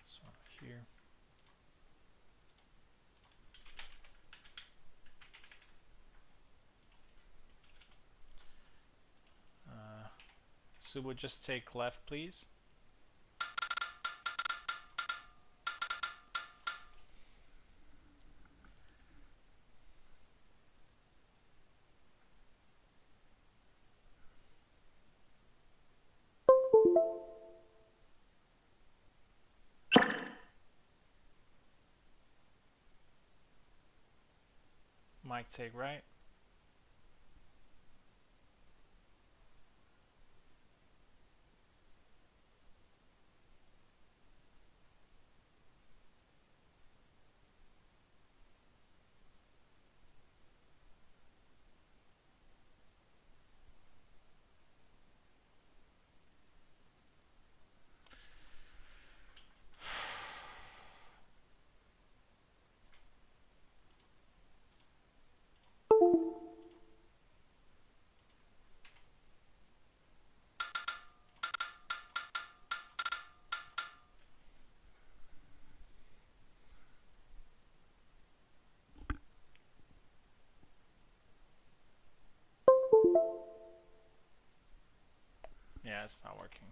A: So here. Subu, just take left, please. Mike, take right. Yeah, it's not working.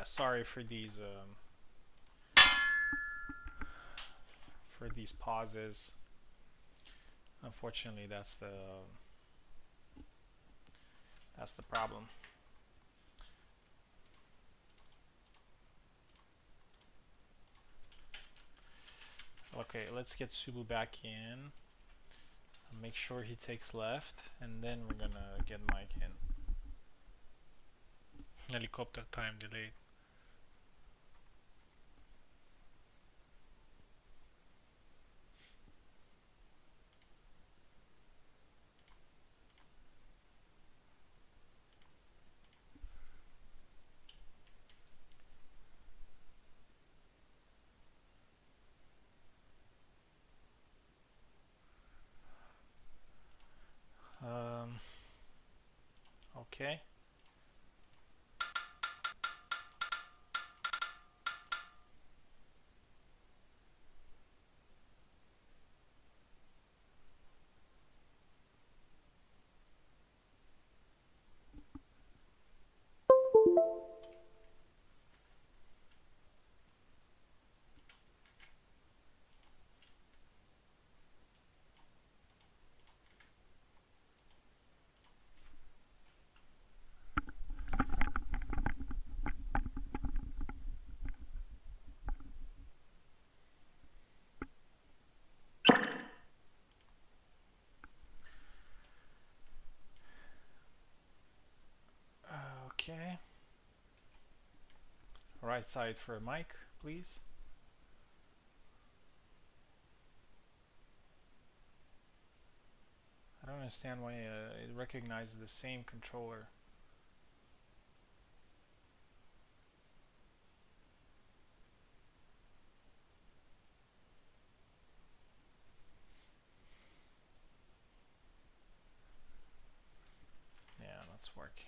A: Yeah, sorry for these pauses. Unfortunately, that's the problem. Okay, let's get Subu back in. Make sure he takes left, and then we're gonna get Mike in. Helicopter time delayed. Okay. Okay. Right side for Mike, please. I don't understand why it recognizes the same controller. Yeah, that's working.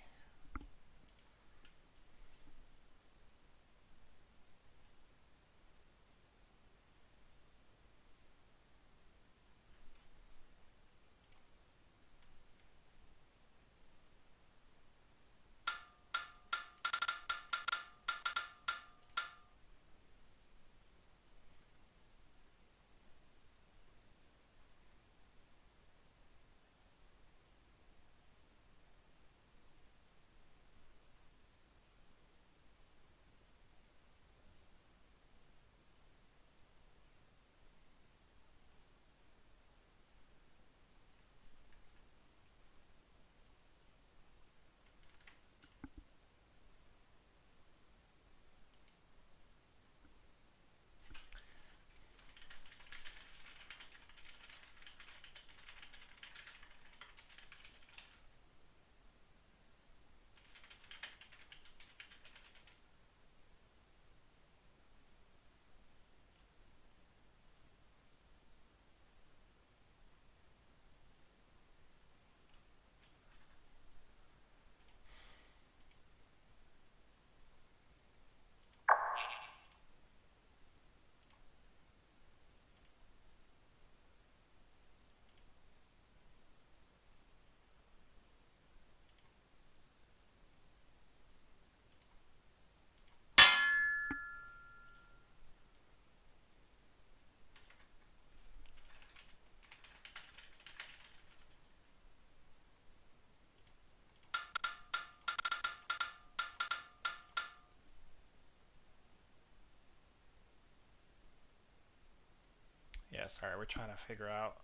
A: Yeah, sorry, we're trying to figure out.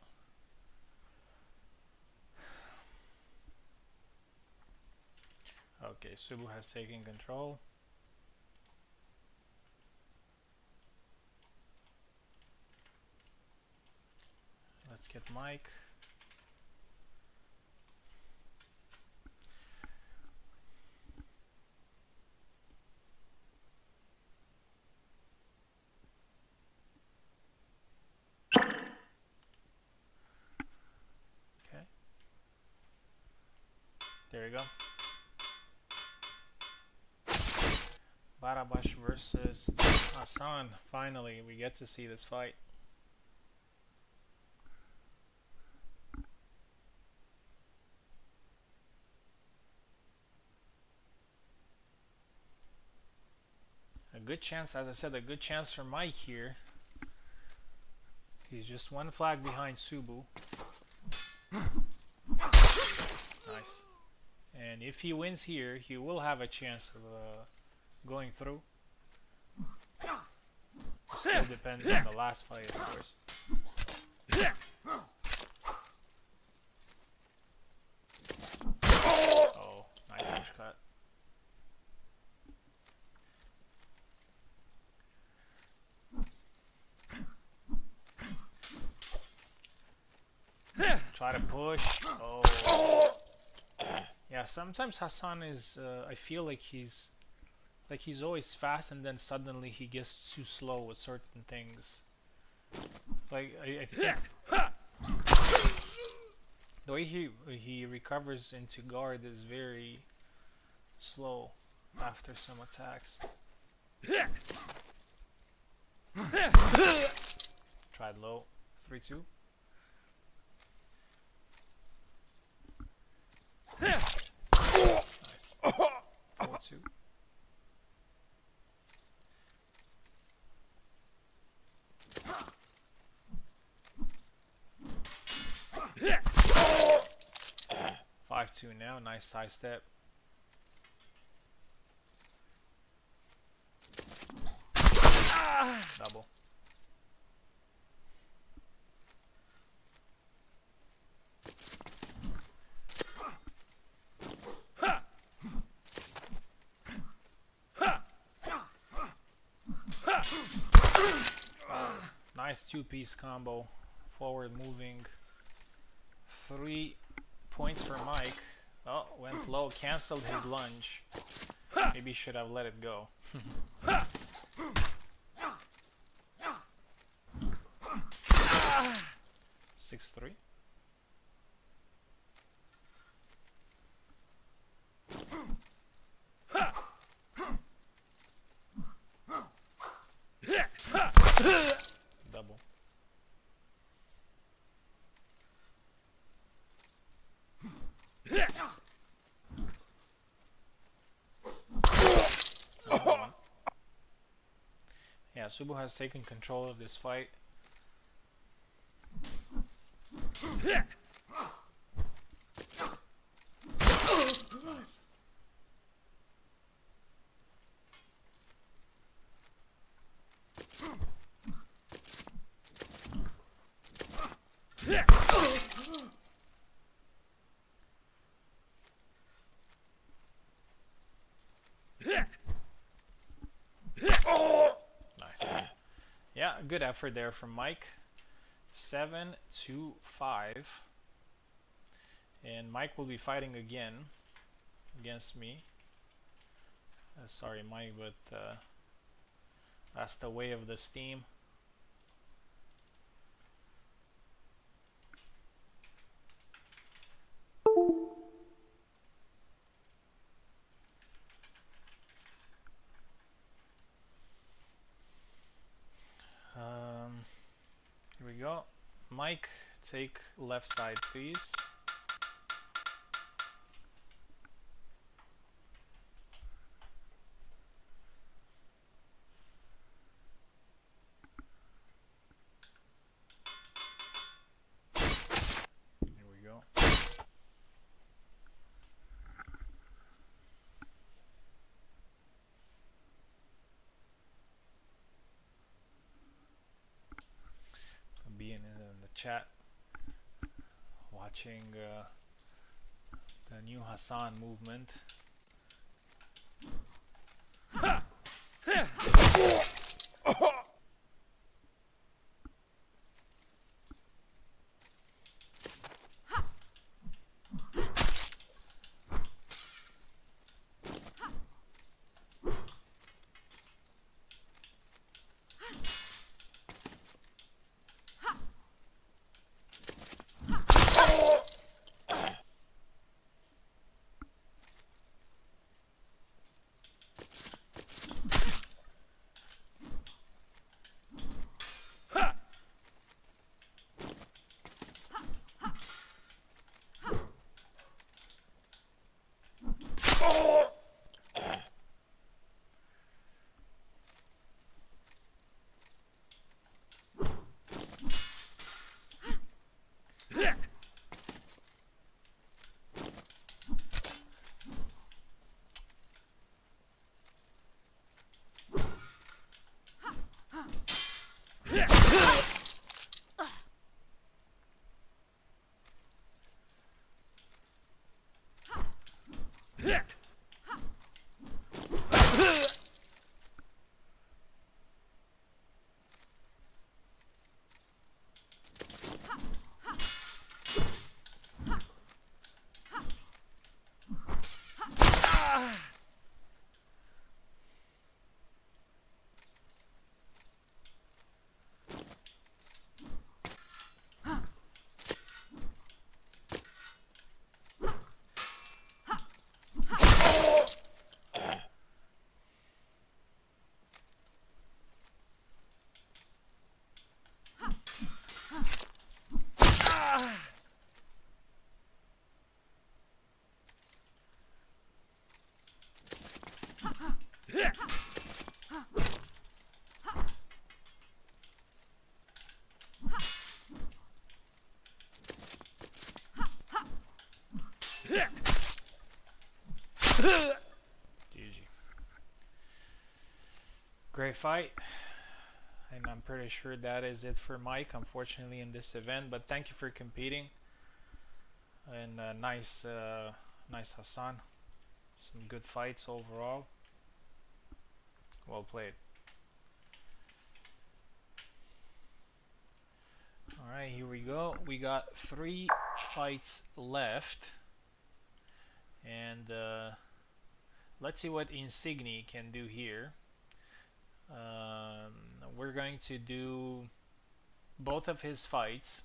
A: Okay, Subu has taken control. Let's get Mike. Okay. There you go. Barabash versus Hassan. Finally, we get to see this fight. good chance, as I said, a good chance for Mike here. He's just one flag behind Subu. Nice. And if he wins here, he will have a chance of going through. Still depends on the last fight, of course. Oh, nice push cut. Try to push. Oh. Yeah, sometimes Hassan is, I feel like he's always fast and then suddenly he gets too slow with certain things. Like, I think the way he recovers into guard is very slow after some attacks. Tried low. 3-2. Nice. 4-2. Yeah. 5-2 now. Nice side step. Double. Nice two-piece combo. Forward moving. 3 points for Mike. Oh, went low. Cancelled his lunge. Maybe should have let it go. 6-3. Double. Yeah, Subu has taken control of this fight. Nice. Nice. Yeah, good effort there from Mike. 7-5. And Mike will be fighting again against me. Sorry, Mike, but that's the way of the Steam. Here we go. Mike, take left side, please. Here we go. Be in the chat watching the new Hassan movement. GG. Great fight. And I'm pretty sure that is it for Mike, unfortunately, in this event. But thank you for competing. And nice Hassan. Some good fights overall. Well played. Alright, here we go. We got 3 fights left. And let's see what Insigni can do here. We're going to do both of his fights.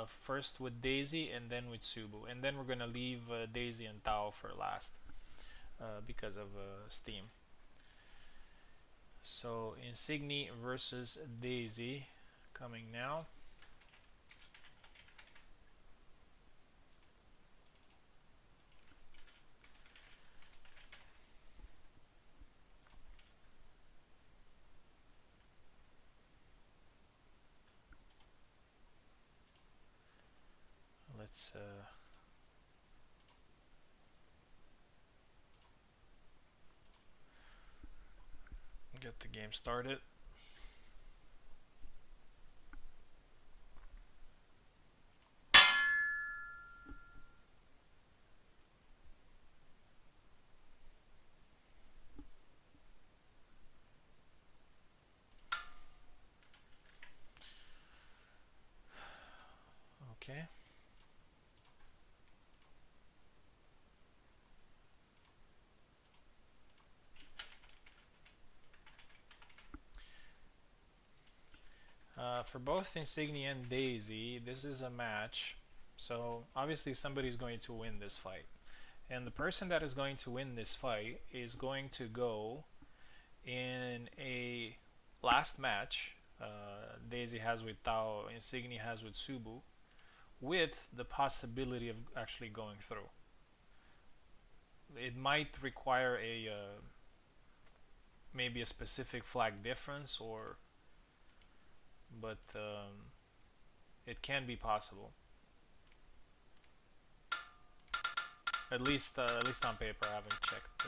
A: First with Daisy and then with Subu. And then we're going to leave Daisy and Tao for last. Because of Steam. So Insigni versus Daisy coming now. Let's get the game started. Okay. For both Insignia and Daisy, this is a match, so obviously somebody's going to win this fight. And the person that is going to win this fight is going to go in a last match. Daisy has with Tao, Insignia has with Subu, with the possibility of actually going through. It might require a maybe a specific flag difference, or but it can be possible. At least on paper. I haven't checked.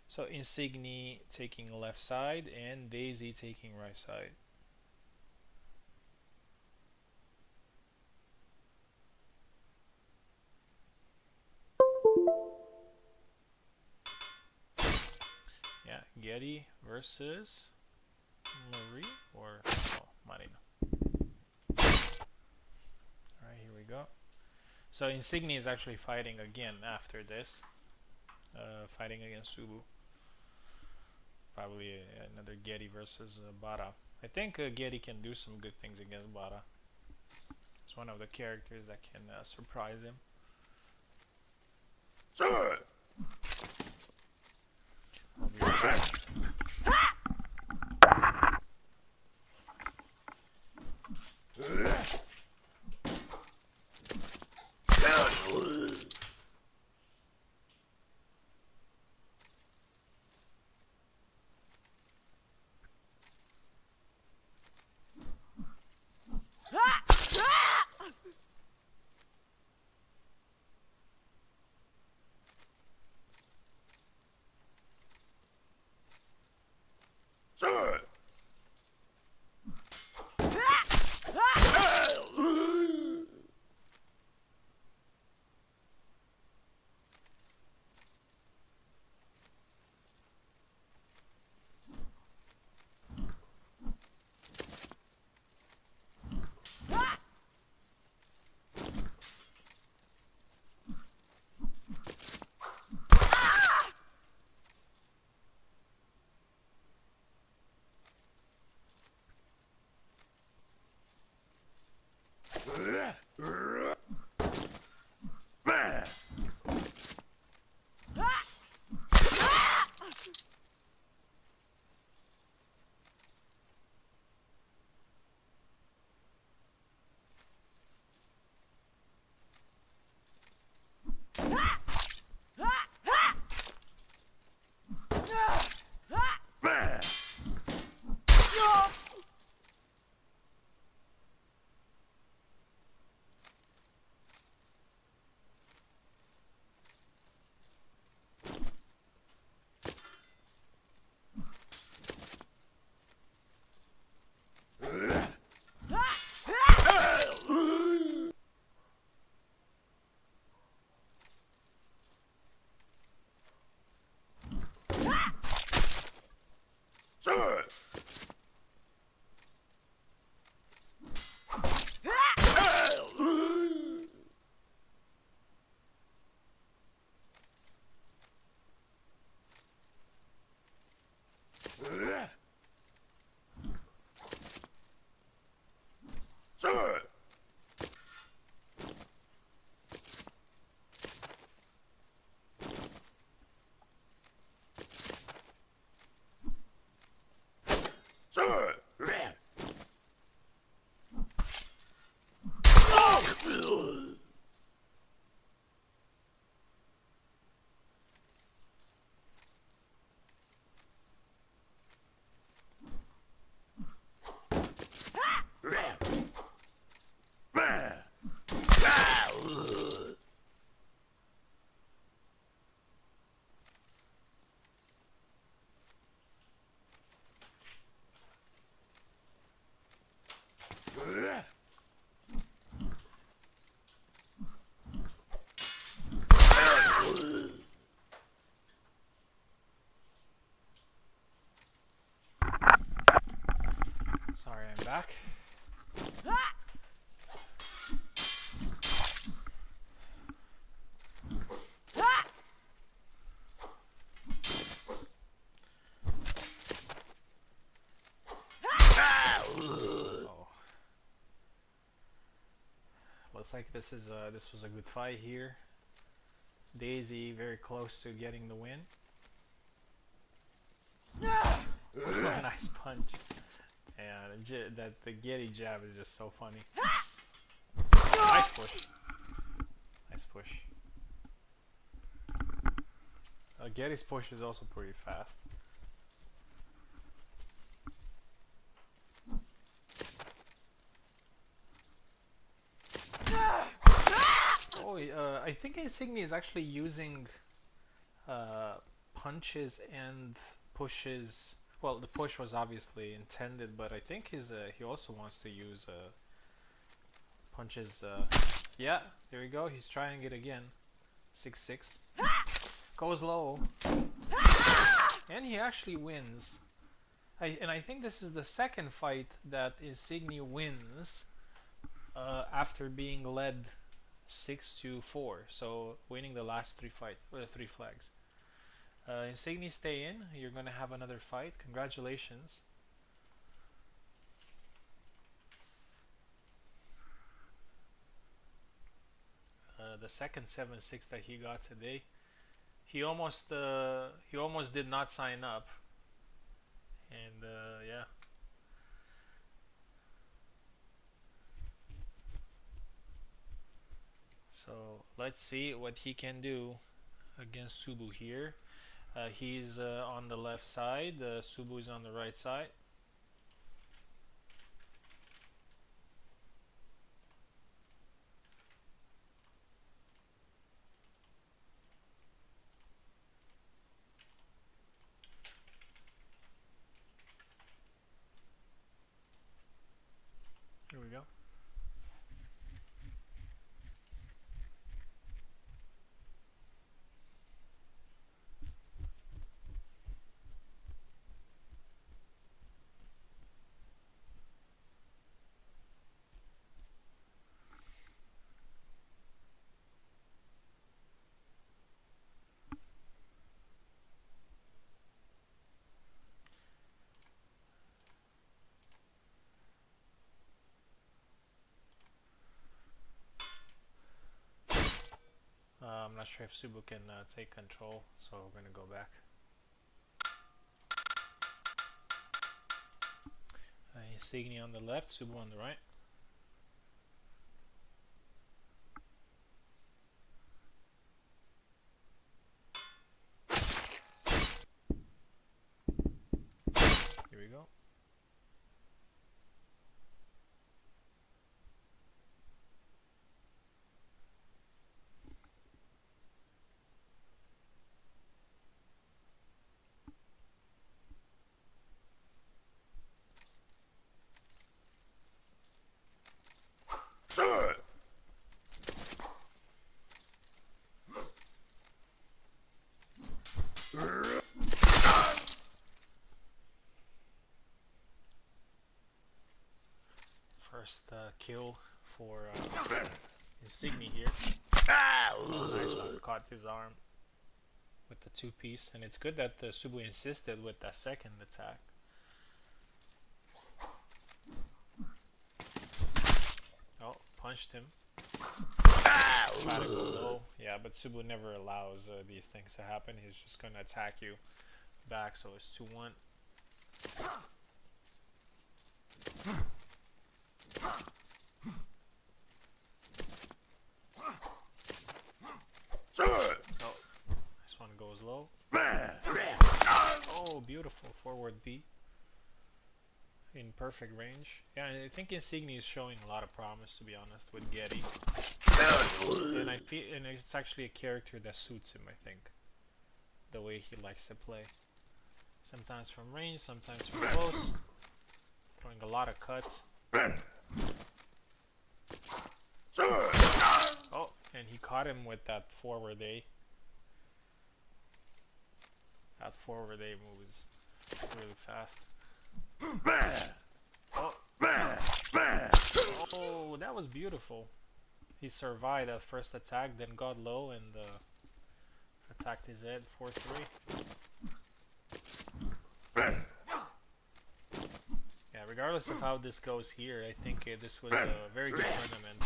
A: So Insigni taking left side and Daisy taking right side. Yeah, Getty versus Marie or Marina. Alright, here we go. So Insigni is actually fighting again after this. Fighting against Subu. Probably another Getty versus Bara. I think Getty can do some good things against Bara. It's one of the characters that can surprise him. I'll be right back. back. Looks like this was a good fight here. Daisy very close to getting the win. Nice punch. Yeah, the Getty jab is just so funny. Nice push. Nice push. Getty's push is also pretty fast. Oh, I think Insignia is actually using punches and pushes. Well, the push was obviously intended, but I think he also wants to use punches. Yeah, there we go. He's trying it again. 6-6. Goes low. And he actually wins. And I think this is the second fight that Insignia wins after being led 6-4. So winning the last 3 fights, 3 flags. Insignia, stay in. You're gonna have another fight. Congratulations. The second 7-6 that he got today. He almost did not sign up. And yeah. So let's see what he can do against Subu here. He's on the left side, Subu is on the right side. Here we go. I'm not sure if Subu can take control, so we're gonna go back. Insignia on the left, Subu on the right. Here we go. First kill for Insignia here. Oh, nice one, caught his arm with the 2-piece, and it's good that Subu insisted with that second attack. Oh, punched him. Try to go low. Yeah, but Subu never allows these things to happen. He's just gonna attack you back, so it's 2-1. Oh, this one goes low. Oh, beautiful forward B in perfect range. Yeah, I think Insignia is showing a lot of promise, to be honest, with Getty. And I feel, and it's actually a character that suits him, I think, the way he likes to play. Sometimes from range, sometimes from close, throwing a lot of cuts. Oh, and he caught him with that forward A. That forward A move is really fast. Oh, Oh, that was beautiful. He survived that first attack, then got low and attacked his head 4-3. Yeah, regardless of how this goes here, I think this was a very good tournament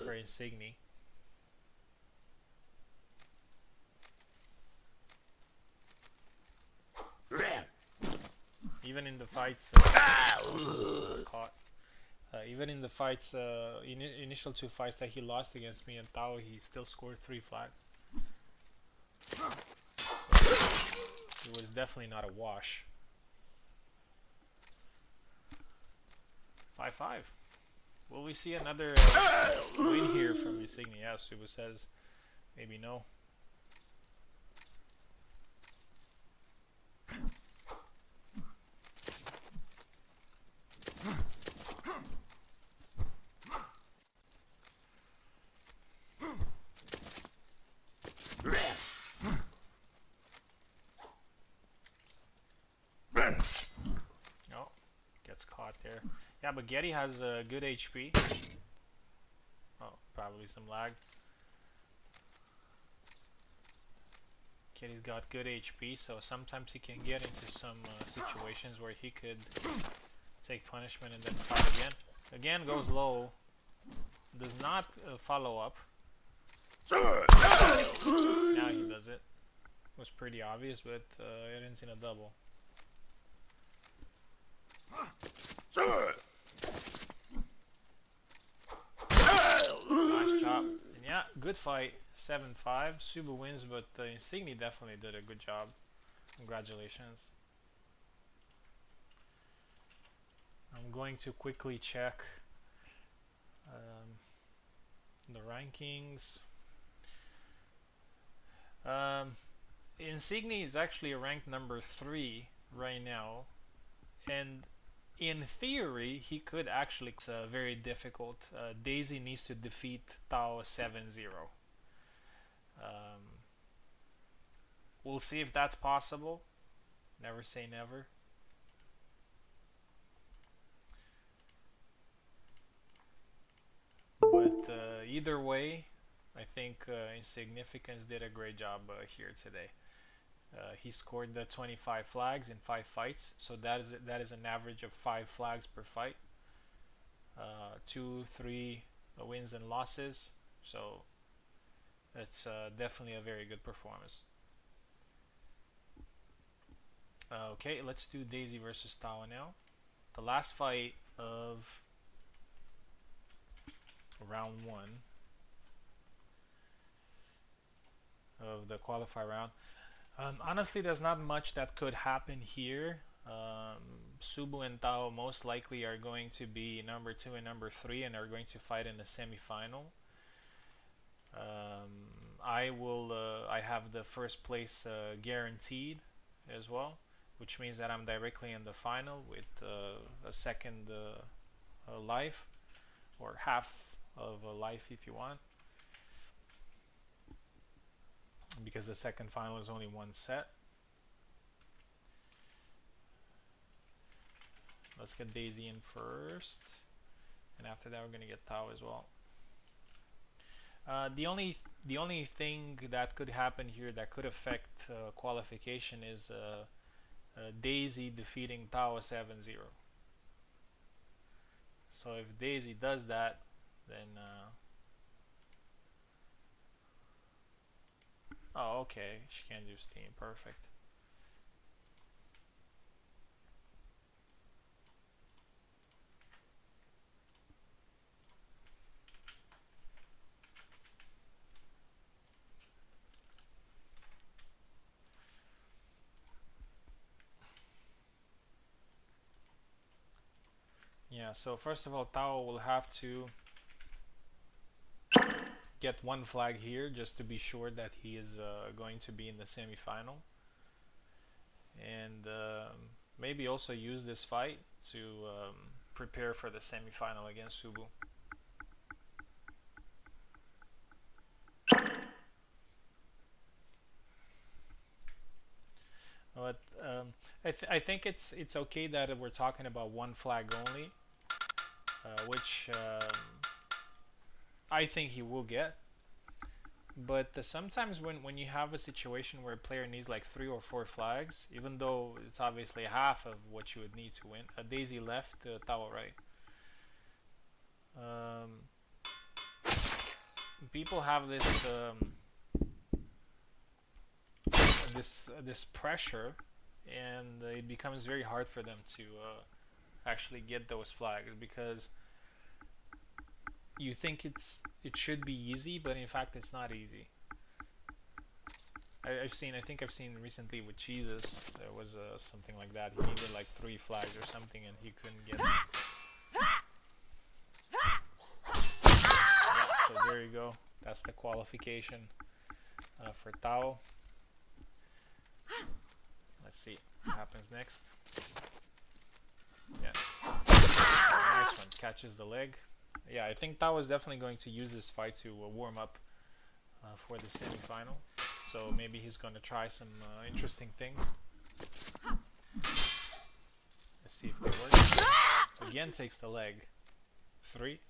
A: for Insigni. Even in the fights, caught. Even in the fights, initial 2 fights that he lost against me and Tao, he still scored 3 flags. So it was definitely not a wash. 5-5. Will we see another win here from Insignia? Yeah, Subu says maybe no. Oh, gets caught there. Yeah, but Getty has good HP. Oh, probably some lag. Getty's got good HP, so sometimes he can get into some situations where he could take punishment and then fight again. Again goes low. Does not follow up. Now he does it. Was pretty obvious, but it ends in a double. Nice job. And yeah, good fight. 7-5. Subu wins, but Insigni definitely did a good job. Congratulations. I'm going to quickly check the rankings. Insigni is actually ranked number 3 right now, and in theory he could actually. It's very difficult. Daisy needs to defeat Tao 7-0. We'll see if that's possible. Never say never. But either way, I think Insignificance did a great job here today. He scored the 25 flags in 5 fights, so that is an average of 5 flags per fight. 2-3 wins and losses, so it's definitely a very good performance. Okay, let's do Daisy versus Tao now. The last fight of round 1 of the qualifier round. Honestly, there's not much that could happen here. Subu and Tao most likely are going to be number 2 and number 3 and are going to fight in the semi-final. I have the first place guaranteed as well, which means that I'm directly in the final with a second life, or half of a life if you want, because the second final is only 1 set. Let's get Daisy in first, and after that we're gonna get Tao as well. The only thing that could happen here that could affect qualification is Daisy defeating Tao 7-0. So if Daisy does that, then oh, okay, she can't do Steam. Perfect. Yeah, so first of all, Tao will have to get 1 flag here just to be sure that he is going to be in the semi-final, and maybe also use this fight to prepare for the semi-final against Subu. But I think it's okay that we're talking about 1 flag only, which I think he will get. But sometimes when you have a situation where a player needs like 3 or 4 flags, even though it's obviously half of what you would need to win, a Daisy left, Tao right. Um, People have this pressure, and it becomes very hard for them to actually get those flags because you think it should be easy, but in fact it's not easy. I think I've seen recently with Jesus there was something like that. He needed like 3 flags or something, and he couldn't get them. Yeah, so there you go. That's the qualification for Tao. Let's see what happens next. Yeah, nice one. Catches the leg. Yeah, I think Tao is definitely going to use this fight to warm up for the semi-final. So maybe he's going to try some interesting things. Let's see if they work. Again takes the leg. 3.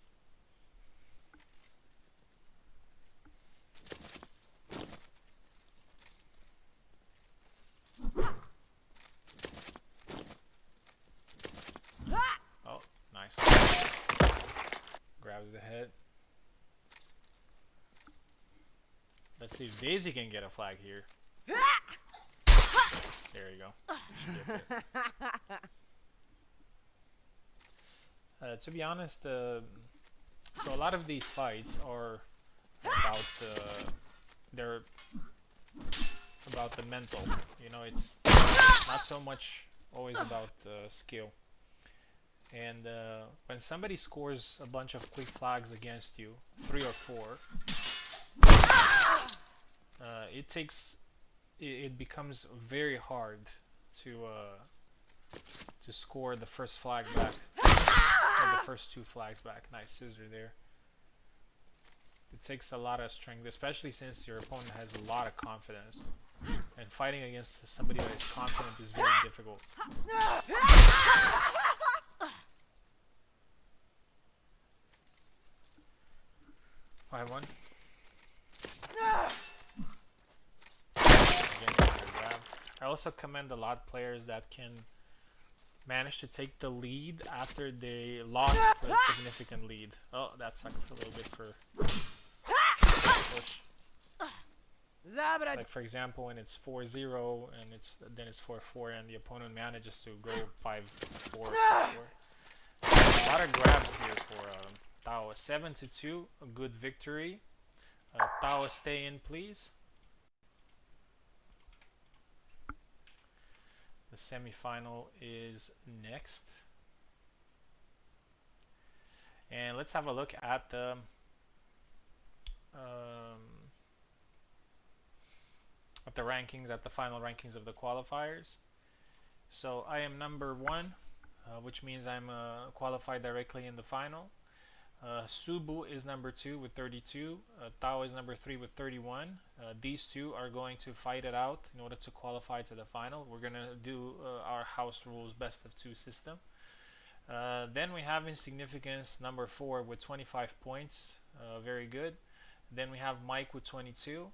A: Oh, nice. Grabs the head. Let's see if Daisy can get a flag here. There you go. She gets it. To be honest, so a lot of these fights are about they're about the mental. You know, it's not so much always about skill. And when somebody scores a bunch of quick flags against you, 3 or 4, it becomes very hard to score the first flag back or the first 2 flags back. Nice scissor there. It takes a lot of strength, especially since your opponent has a lot of confidence, and fighting against somebody that is confident is very difficult. 5-1. I also commend a lot of players that can manage to take the lead after they lost a significant lead. Oh, that sucked a little bit for push. Like for example, when it's 4-0 and then it's 4-4 and the opponent manages to go 5-4, 6-4. A lot of grabs here for Tao. 7-2, a good victory. Tao, stay in, please. The semi-final is next, and let's have a look at the rankings, at the final rankings of the qualifiers. So I am number 1, which means I'm qualified directly in the final. Subu is number 2 with 32. Tao is number 3 with 31. These two are going to fight it out in order to qualify to the final. We're going to do our house rules best of 2 system. Then we have Insignificance number 4 with 25 points. Very good. Then we have Mike with 22.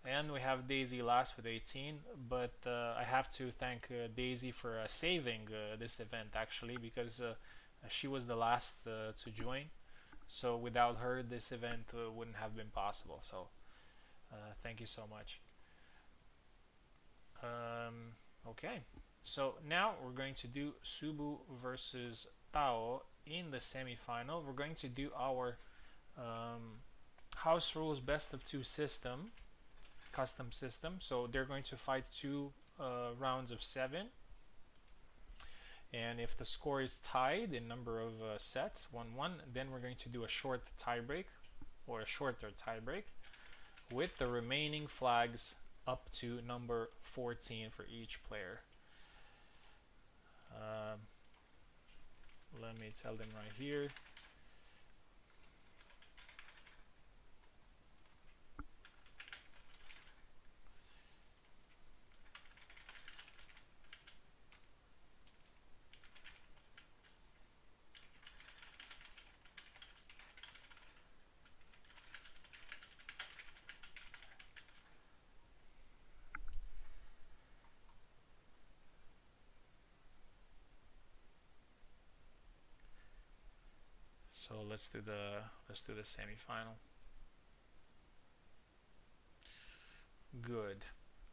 A: And we have Daisy last with 18. But I have to thank Daisy for saving this event, actually, because she was the last to join. So without her, this event wouldn't have been possible. So thank you so much. Okay, so now we're going to do Subu versus Tao in the semi-final. We're going to do our house rules best of 2 system, custom system. So they're going to fight 2 rounds of 7. And if the score is tied in number of sets, 1-1, then we're going to do a short tiebreak, or a shorter tiebreak, with the remaining flags up to number 14 for each player. Let me tell them right here. So let's do the semi-final. Good.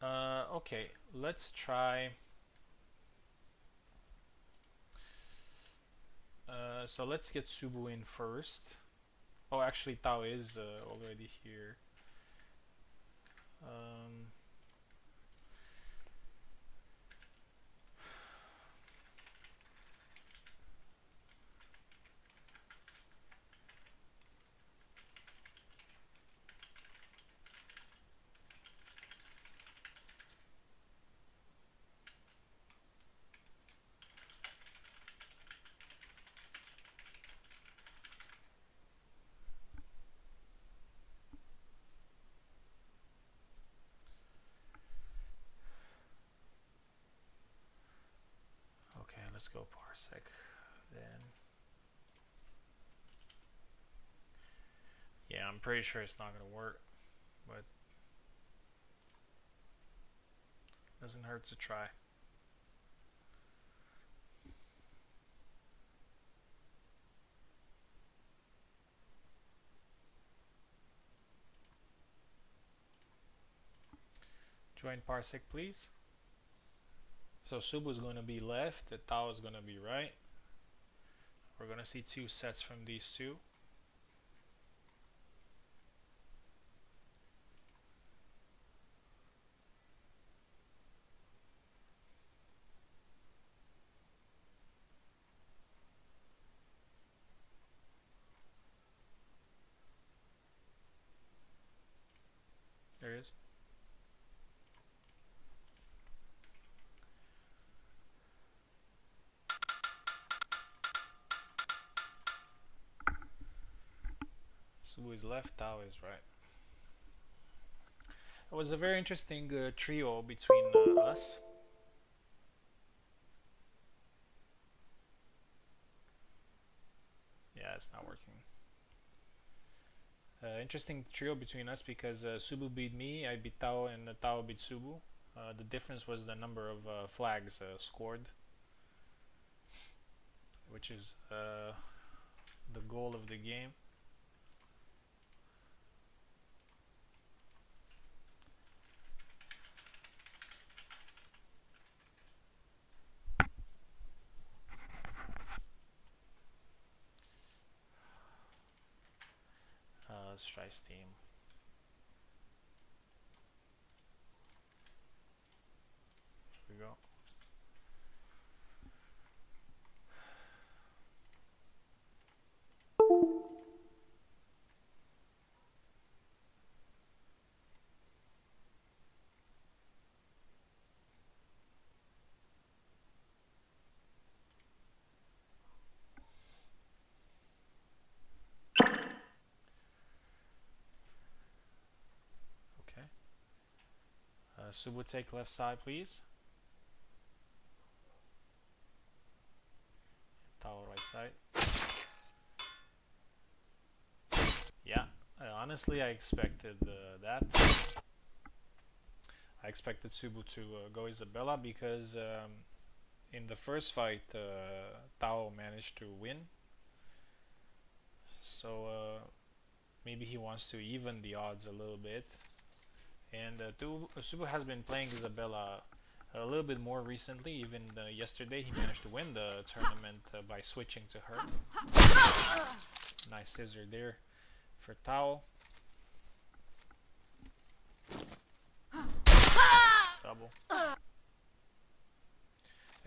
A: Okay, let's try. So let's get Subu in first. Oh, actually, Tao is already here. Um, okay, let's go Parsec then. Yeah, I'm pretty sure it's not gonna work, but doesn't hurt to try. Join Parsec, please. So Subu is going to be left, the Tao is going to be right. We're going to see two sets from these two. There it is. Subu is left, Tao is right. It was a very interesting trio between us. Yeah, it's not working. Interesting trio between us because Subu beat me, I beat Tao, and Tao beat Subu. The difference was the number of flags scored, which is the goal of the game. Let's try Steam. Here we go. Okay. Subu, take left side, please. Tao, right side. Yeah, honestly, I expected that. I expected Subu to go Isabella because in the first fight, Tao managed to win. So maybe he wants to even the odds a little bit. And Subu has been playing Isabella a little bit more recently. Even yesterday, he managed to win the tournament by switching to her. Nice scissor there for Tao. Double. I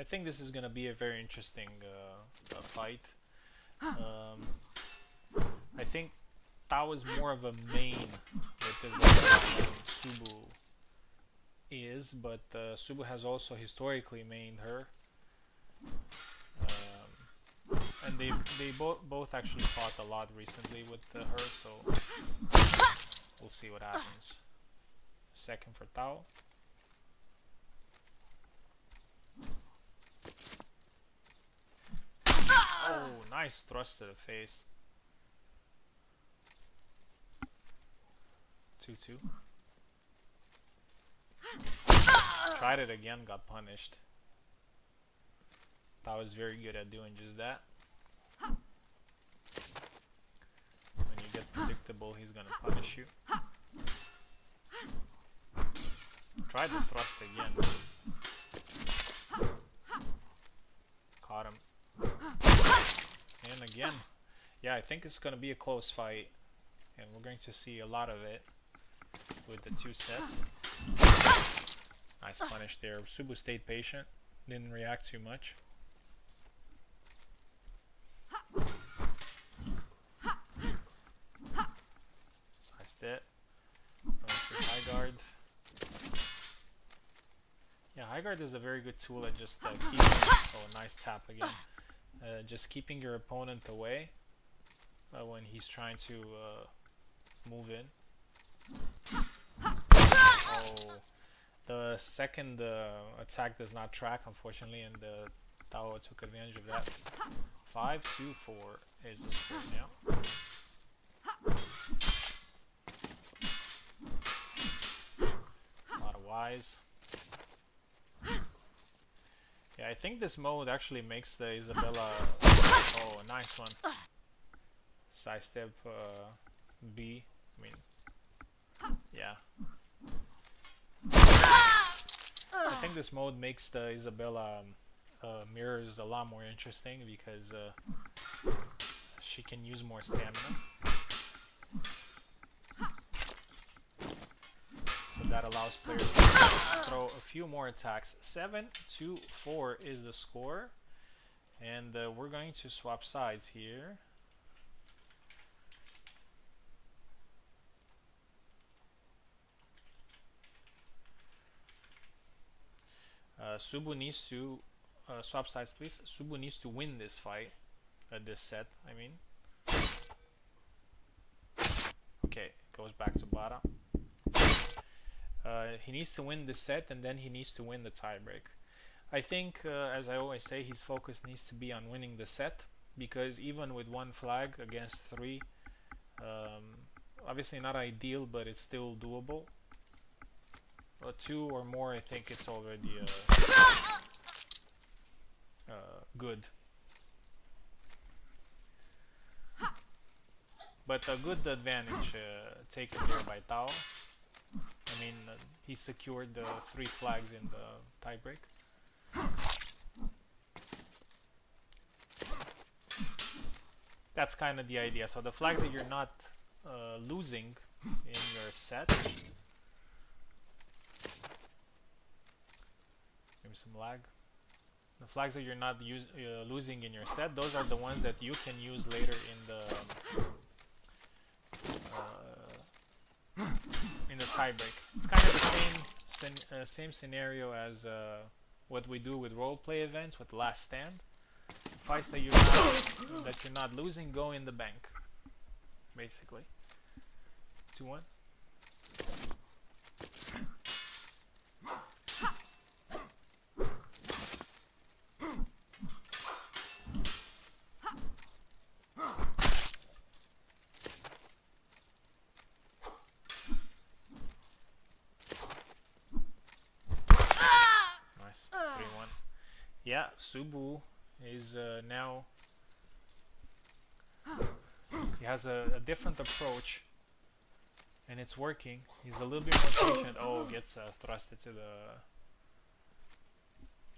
A: think this is gonna be a very interesting fight. I think Tao is more of a main than Subu is, but Subu has also historically mained her, and they both actually fought a lot recently with her, so we'll see what happens. Second for Tao. Oh, nice thrust to the face. 2-2. Tried it again, got punished. Tao is very good at doing just that. predictable he's gonna punish you. Try the thrust again. Caught him. And again. Yeah, I think it's gonna be a close fight. And we're going to see a lot of it with the 2 sets. Nice punish there. Subu stayed patient. Didn't react too much. Side step. High guard. Yeah, high guard is a very good tool at just keeping. Oh, nice tap again. Just keeping your opponent away when he's trying to move in. Oh, the second attack does not track, unfortunately, and Tao took advantage of that. 5-2-4 is the score now. A lot of Ys. Yeah, I think this mode actually makes the Isabella. Oh, nice one. Sidestep B. I mean, yeah. I think this mode makes the Isabella mirrors a lot more interesting because she can use more stamina. So that allows players to throw a few more attacks. 7-4 is the score. And we're going to swap sides here. Subu needs to swap sides, please. Subu needs to win this fight, this set. I mean, okay, goes back to Bara. He needs to win this set, and then he needs to win the tiebreak. I think, as I always say, his focus needs to be on winning the set, because even with 1 flag against 3, obviously not ideal, but it's still doable. 2 or more, I think it's already good. But a good advantage taken there by Tao. I mean, he secured the 3 flags in the tiebreak. That's kind of the idea. So the flags that you're not losing in your set. Maybe some lag. The flags that you're not losing in your set, those are the ones that you can use later in the tiebreak. It's kind of the same scenario as what we do with roleplay events with Last Stand. Fights that you're not losing go in the bank, basically. 2-1. Nice. 3-1. Yeah, Subu is now, he has a different approach, and it's working. He's a little bit more patient. Oh, gets thrusted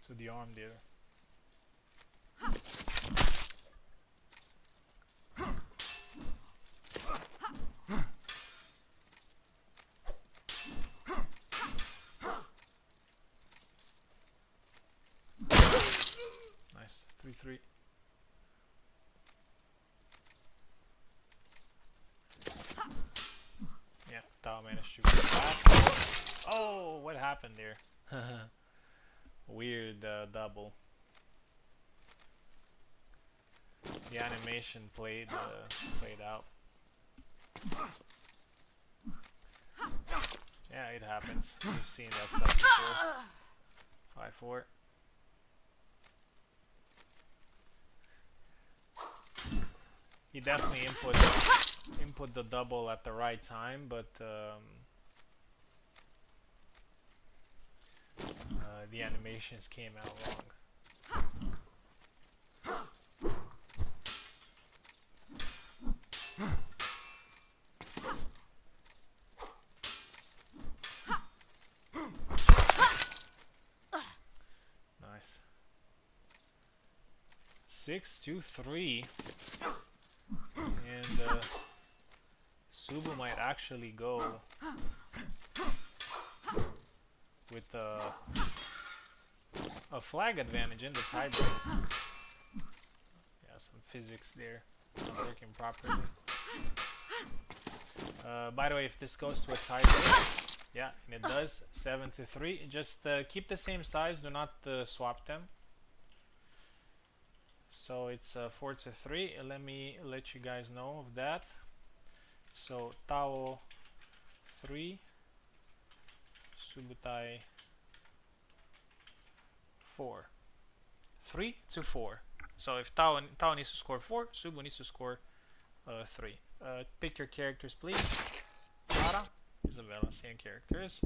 A: to the arm there. Nice. 3-3. Yeah, Tao managed to get back. Oh, what happened there? Weird double. The animation played out. Yeah, it happens. We've seen that stuff before. 5-4. He definitely input the double at the right time, but the animations came out wrong. Nice. 6-3. And Subu might actually go with a flag advantage in the tiebreak. Yeah, some physics there not working properly. By the way, if this goes to a tiebreak, yeah, and it does, 7-3. Just keep the same size, do not swap them. So it's 4-3. Let me let you guys know of that. So Tao 3, Subutai 4. 3-4. So if Tao needs to score 4, Subu needs to score 3. Pick your characters, please. Clara, Isabella, same characters.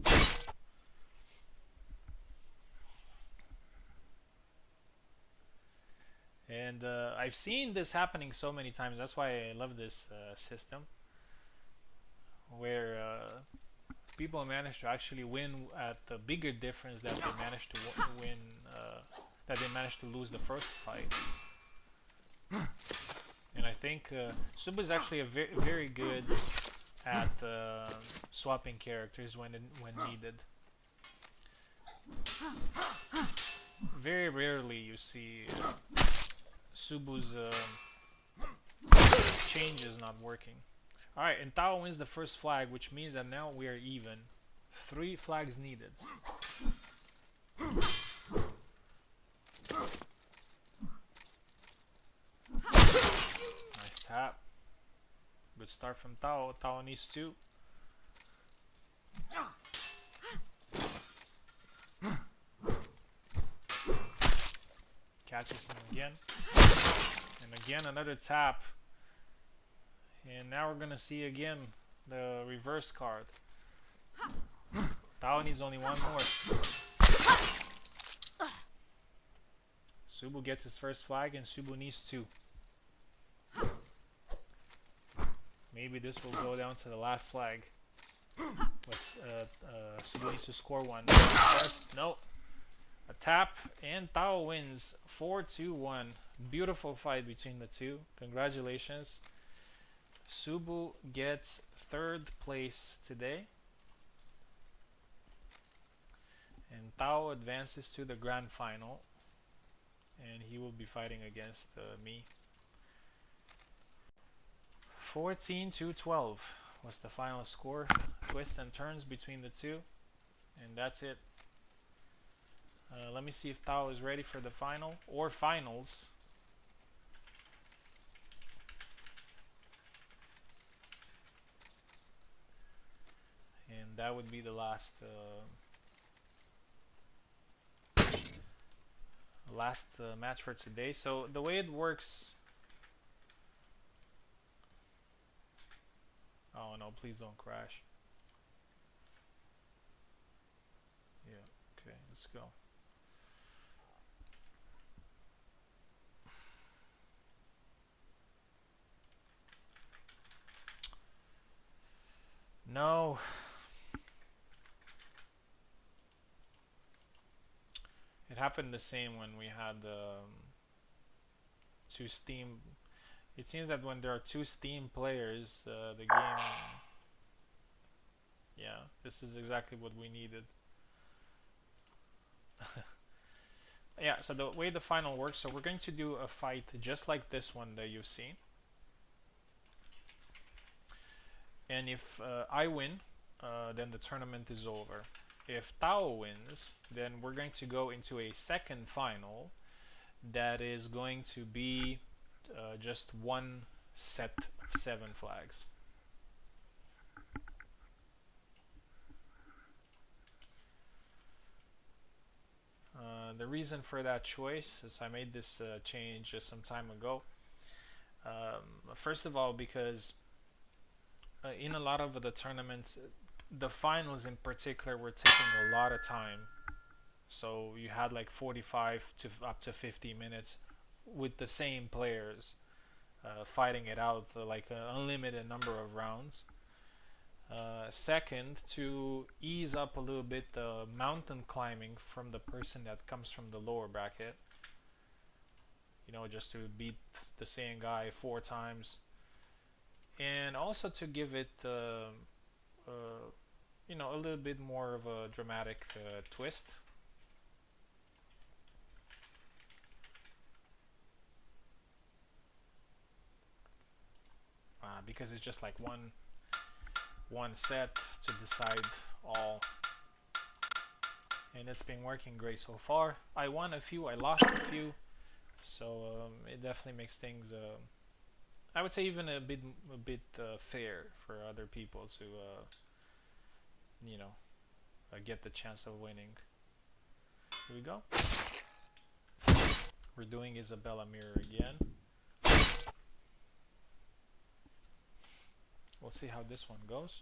A: And I've seen this happening so many times. That's why I love this system, where people manage to actually win at a bigger difference that they managed to win, that they managed to lose the first fight. And I think Subu is actually a very good at swapping characters when needed. Very rarely you see Subu's changes not working. Alright, and Tao wins the first flag, which means that now we are even. 3 flags needed. Nice tap. Good start from Tao. Tao needs 2. Catches him again. And again another tap. And now we're gonna see again the reverse card. Tao needs only one more. Subu gets his first flag and Subu needs 2. Maybe this will go down to the last flag. But Subu needs to score 1. First, no. A tap and Tao wins 4-1. Beautiful fight between the two. Congratulations. Subu gets 3rd place today. And Tao advances to the grand final. And he will be fighting against me. 14-12 was the final score. Twists and turns between the two. And that's it. Let me see if Tao is ready for the final or finals. And that would be the last match for today. So the way it works. Oh no, please don't crash. Yeah, okay, let's go. No. It happened the same when we had 2 Steam. It seems that when there are 2 Steam players, the game... Yeah, this is exactly what we needed. Yeah, so the way the final works, so we're going to do a fight just like this one that you've seen. And if I win, then the tournament is over. If Tao wins, then we're going to go into a second final that is going to be just 1 set of 7 flags. The reason for that choice is I made this change some time ago. First of all, because in a lot of the tournaments, the finals in particular were taking a lot of time. So you had like 45 to up to 50 minutes with the same players fighting it out, like an unlimited number of rounds. Second, to ease up a little bit the mountain climbing from the person that comes from the lower bracket. You know, just to beat the same guy 4 times. And also to give it, you know, a little bit more of a dramatic twist. Because it's just like one set to decide all, and it's been working great so far. I won a few, I lost a few, so it definitely makes things I would say even a bit fair for other people to you know, get the chance of winning. Here we go. We're doing Isabella Mirror again. We'll see how this one goes.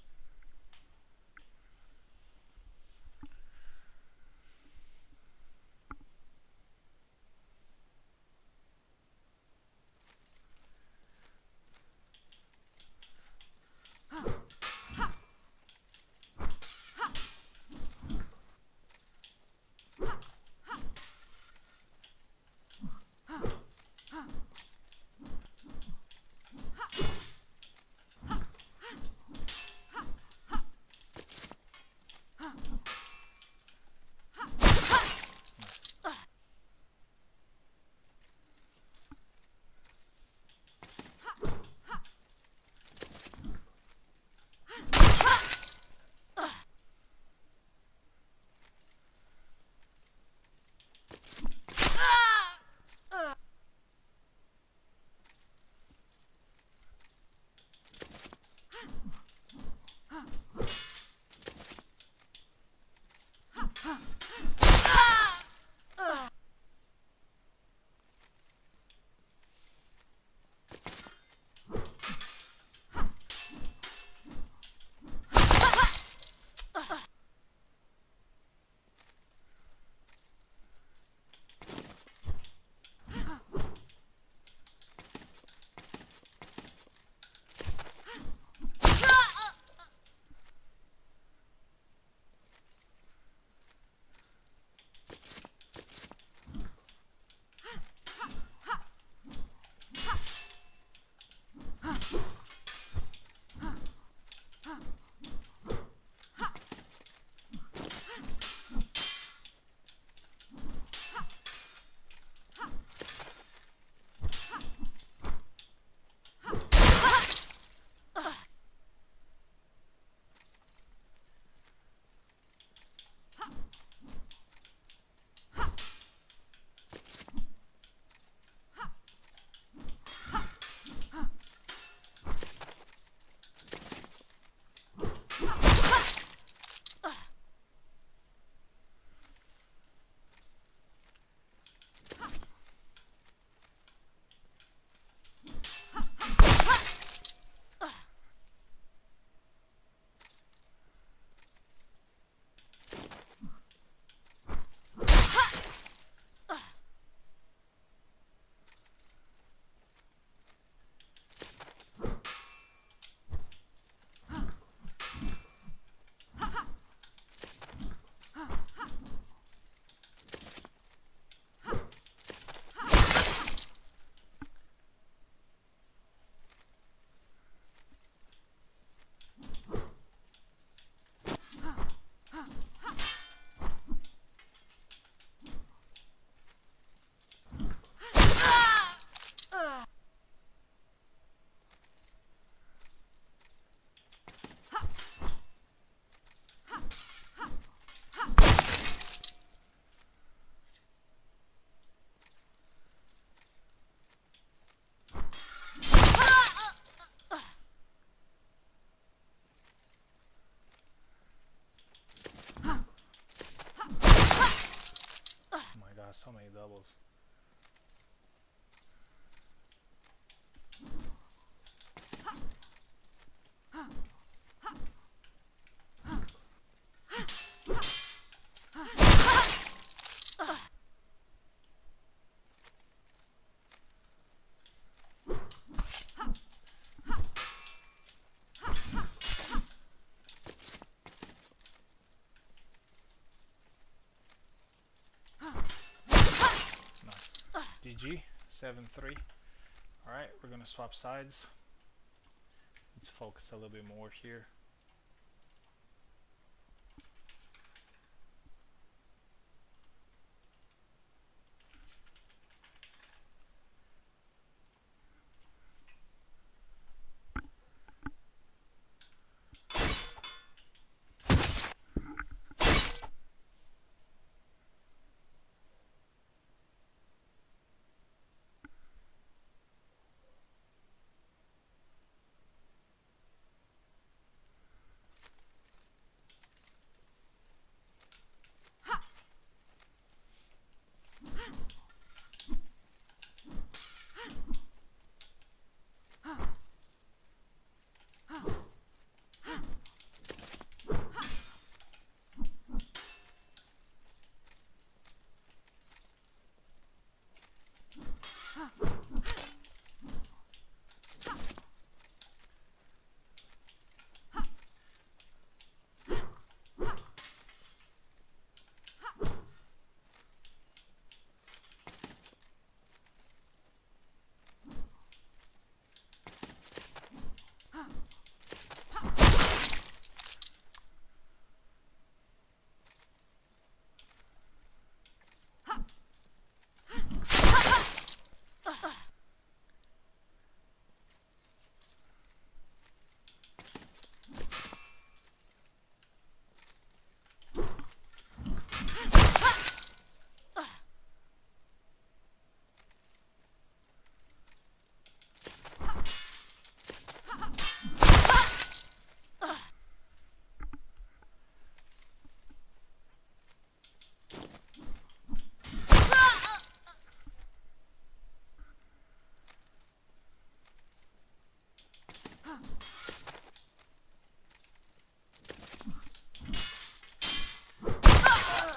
A: So many doubles. GG, 7-3. Alright, we're gonna swap sides. Let's focus a little bit more here.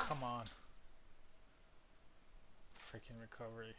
A: Come on. Freaking recovery.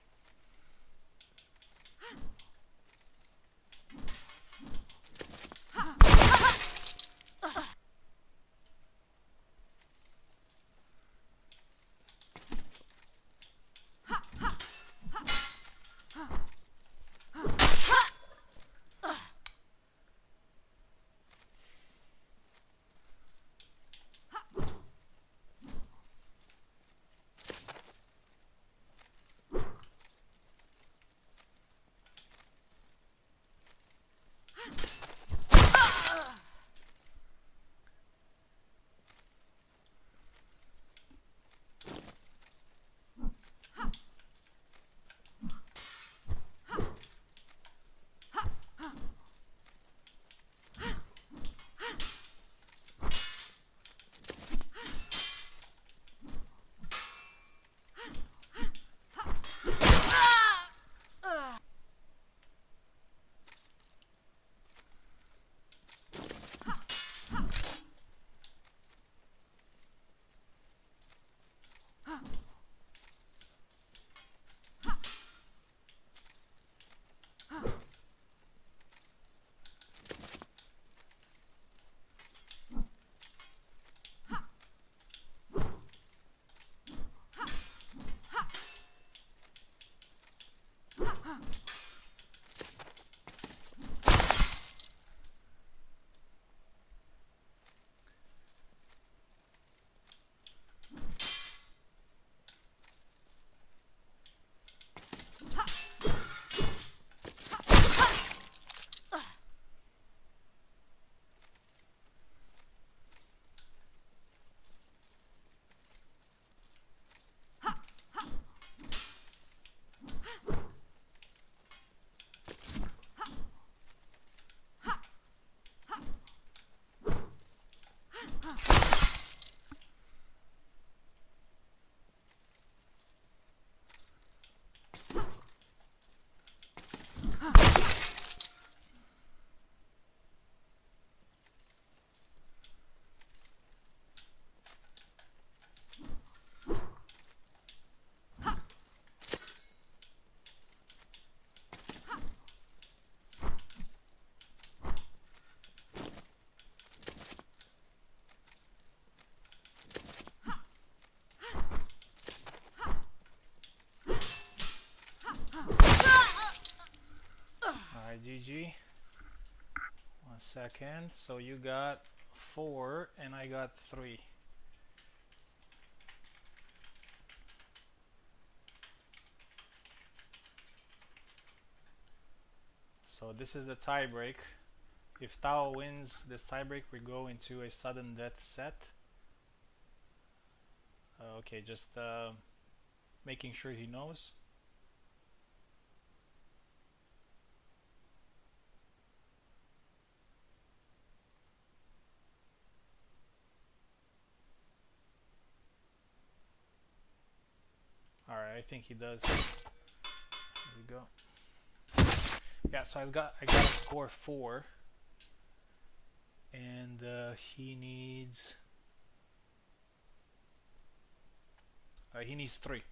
A: GG. 1 second. So you got 4 and I got 3. So this is the tie break. If Tao wins this tie break, we go into a sudden death set. Okay, just making sure he knows. Alright, I think he does. Here we go. Yeah, so I got a score 4. And he needs 3.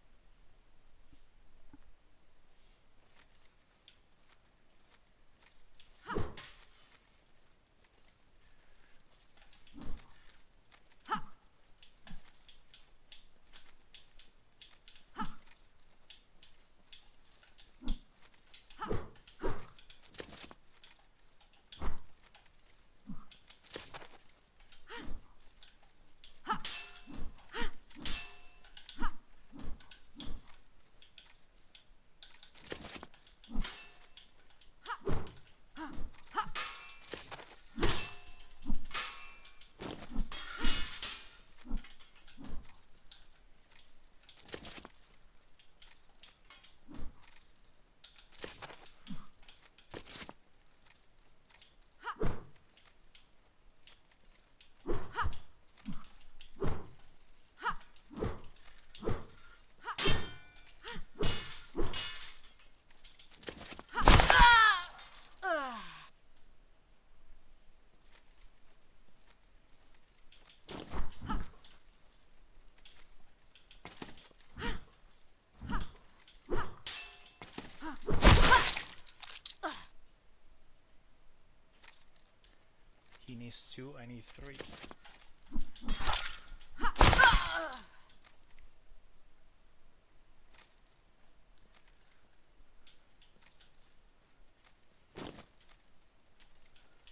A: He needs 2, I need 3.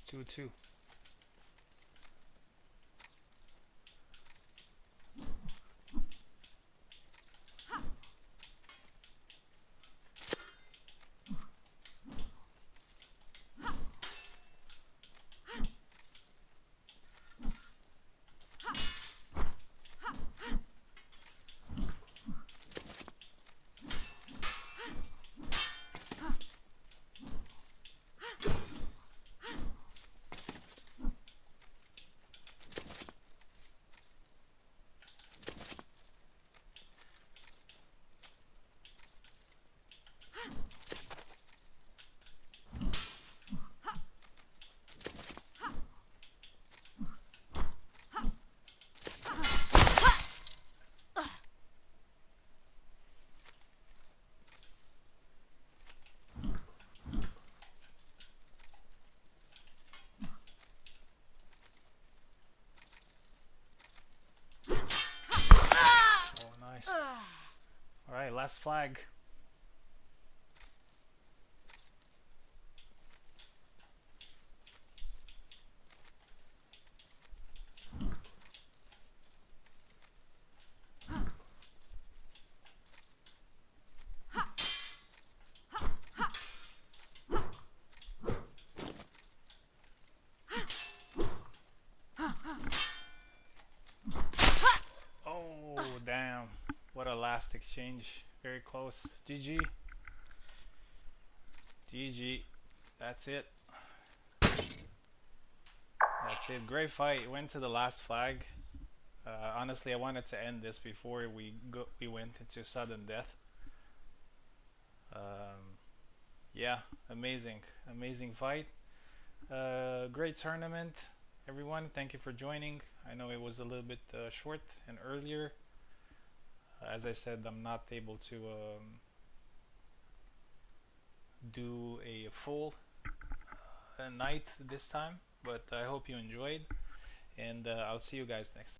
A: Two, 2. Oh, nice. Alright, last flag. Oh, damn. What a last exchange. Very close. GG. GG. That's it. That's it. Great fight. Went to the last flag. Honestly, I wanted to end this before we went into sudden death. Yeah, amazing fight. Great tournament, everyone. Thank you for joining. I know it was a little bit short and earlier. As I said, I'm not able to do a full night this time, but I hope you enjoyed, and I'll see you guys next time.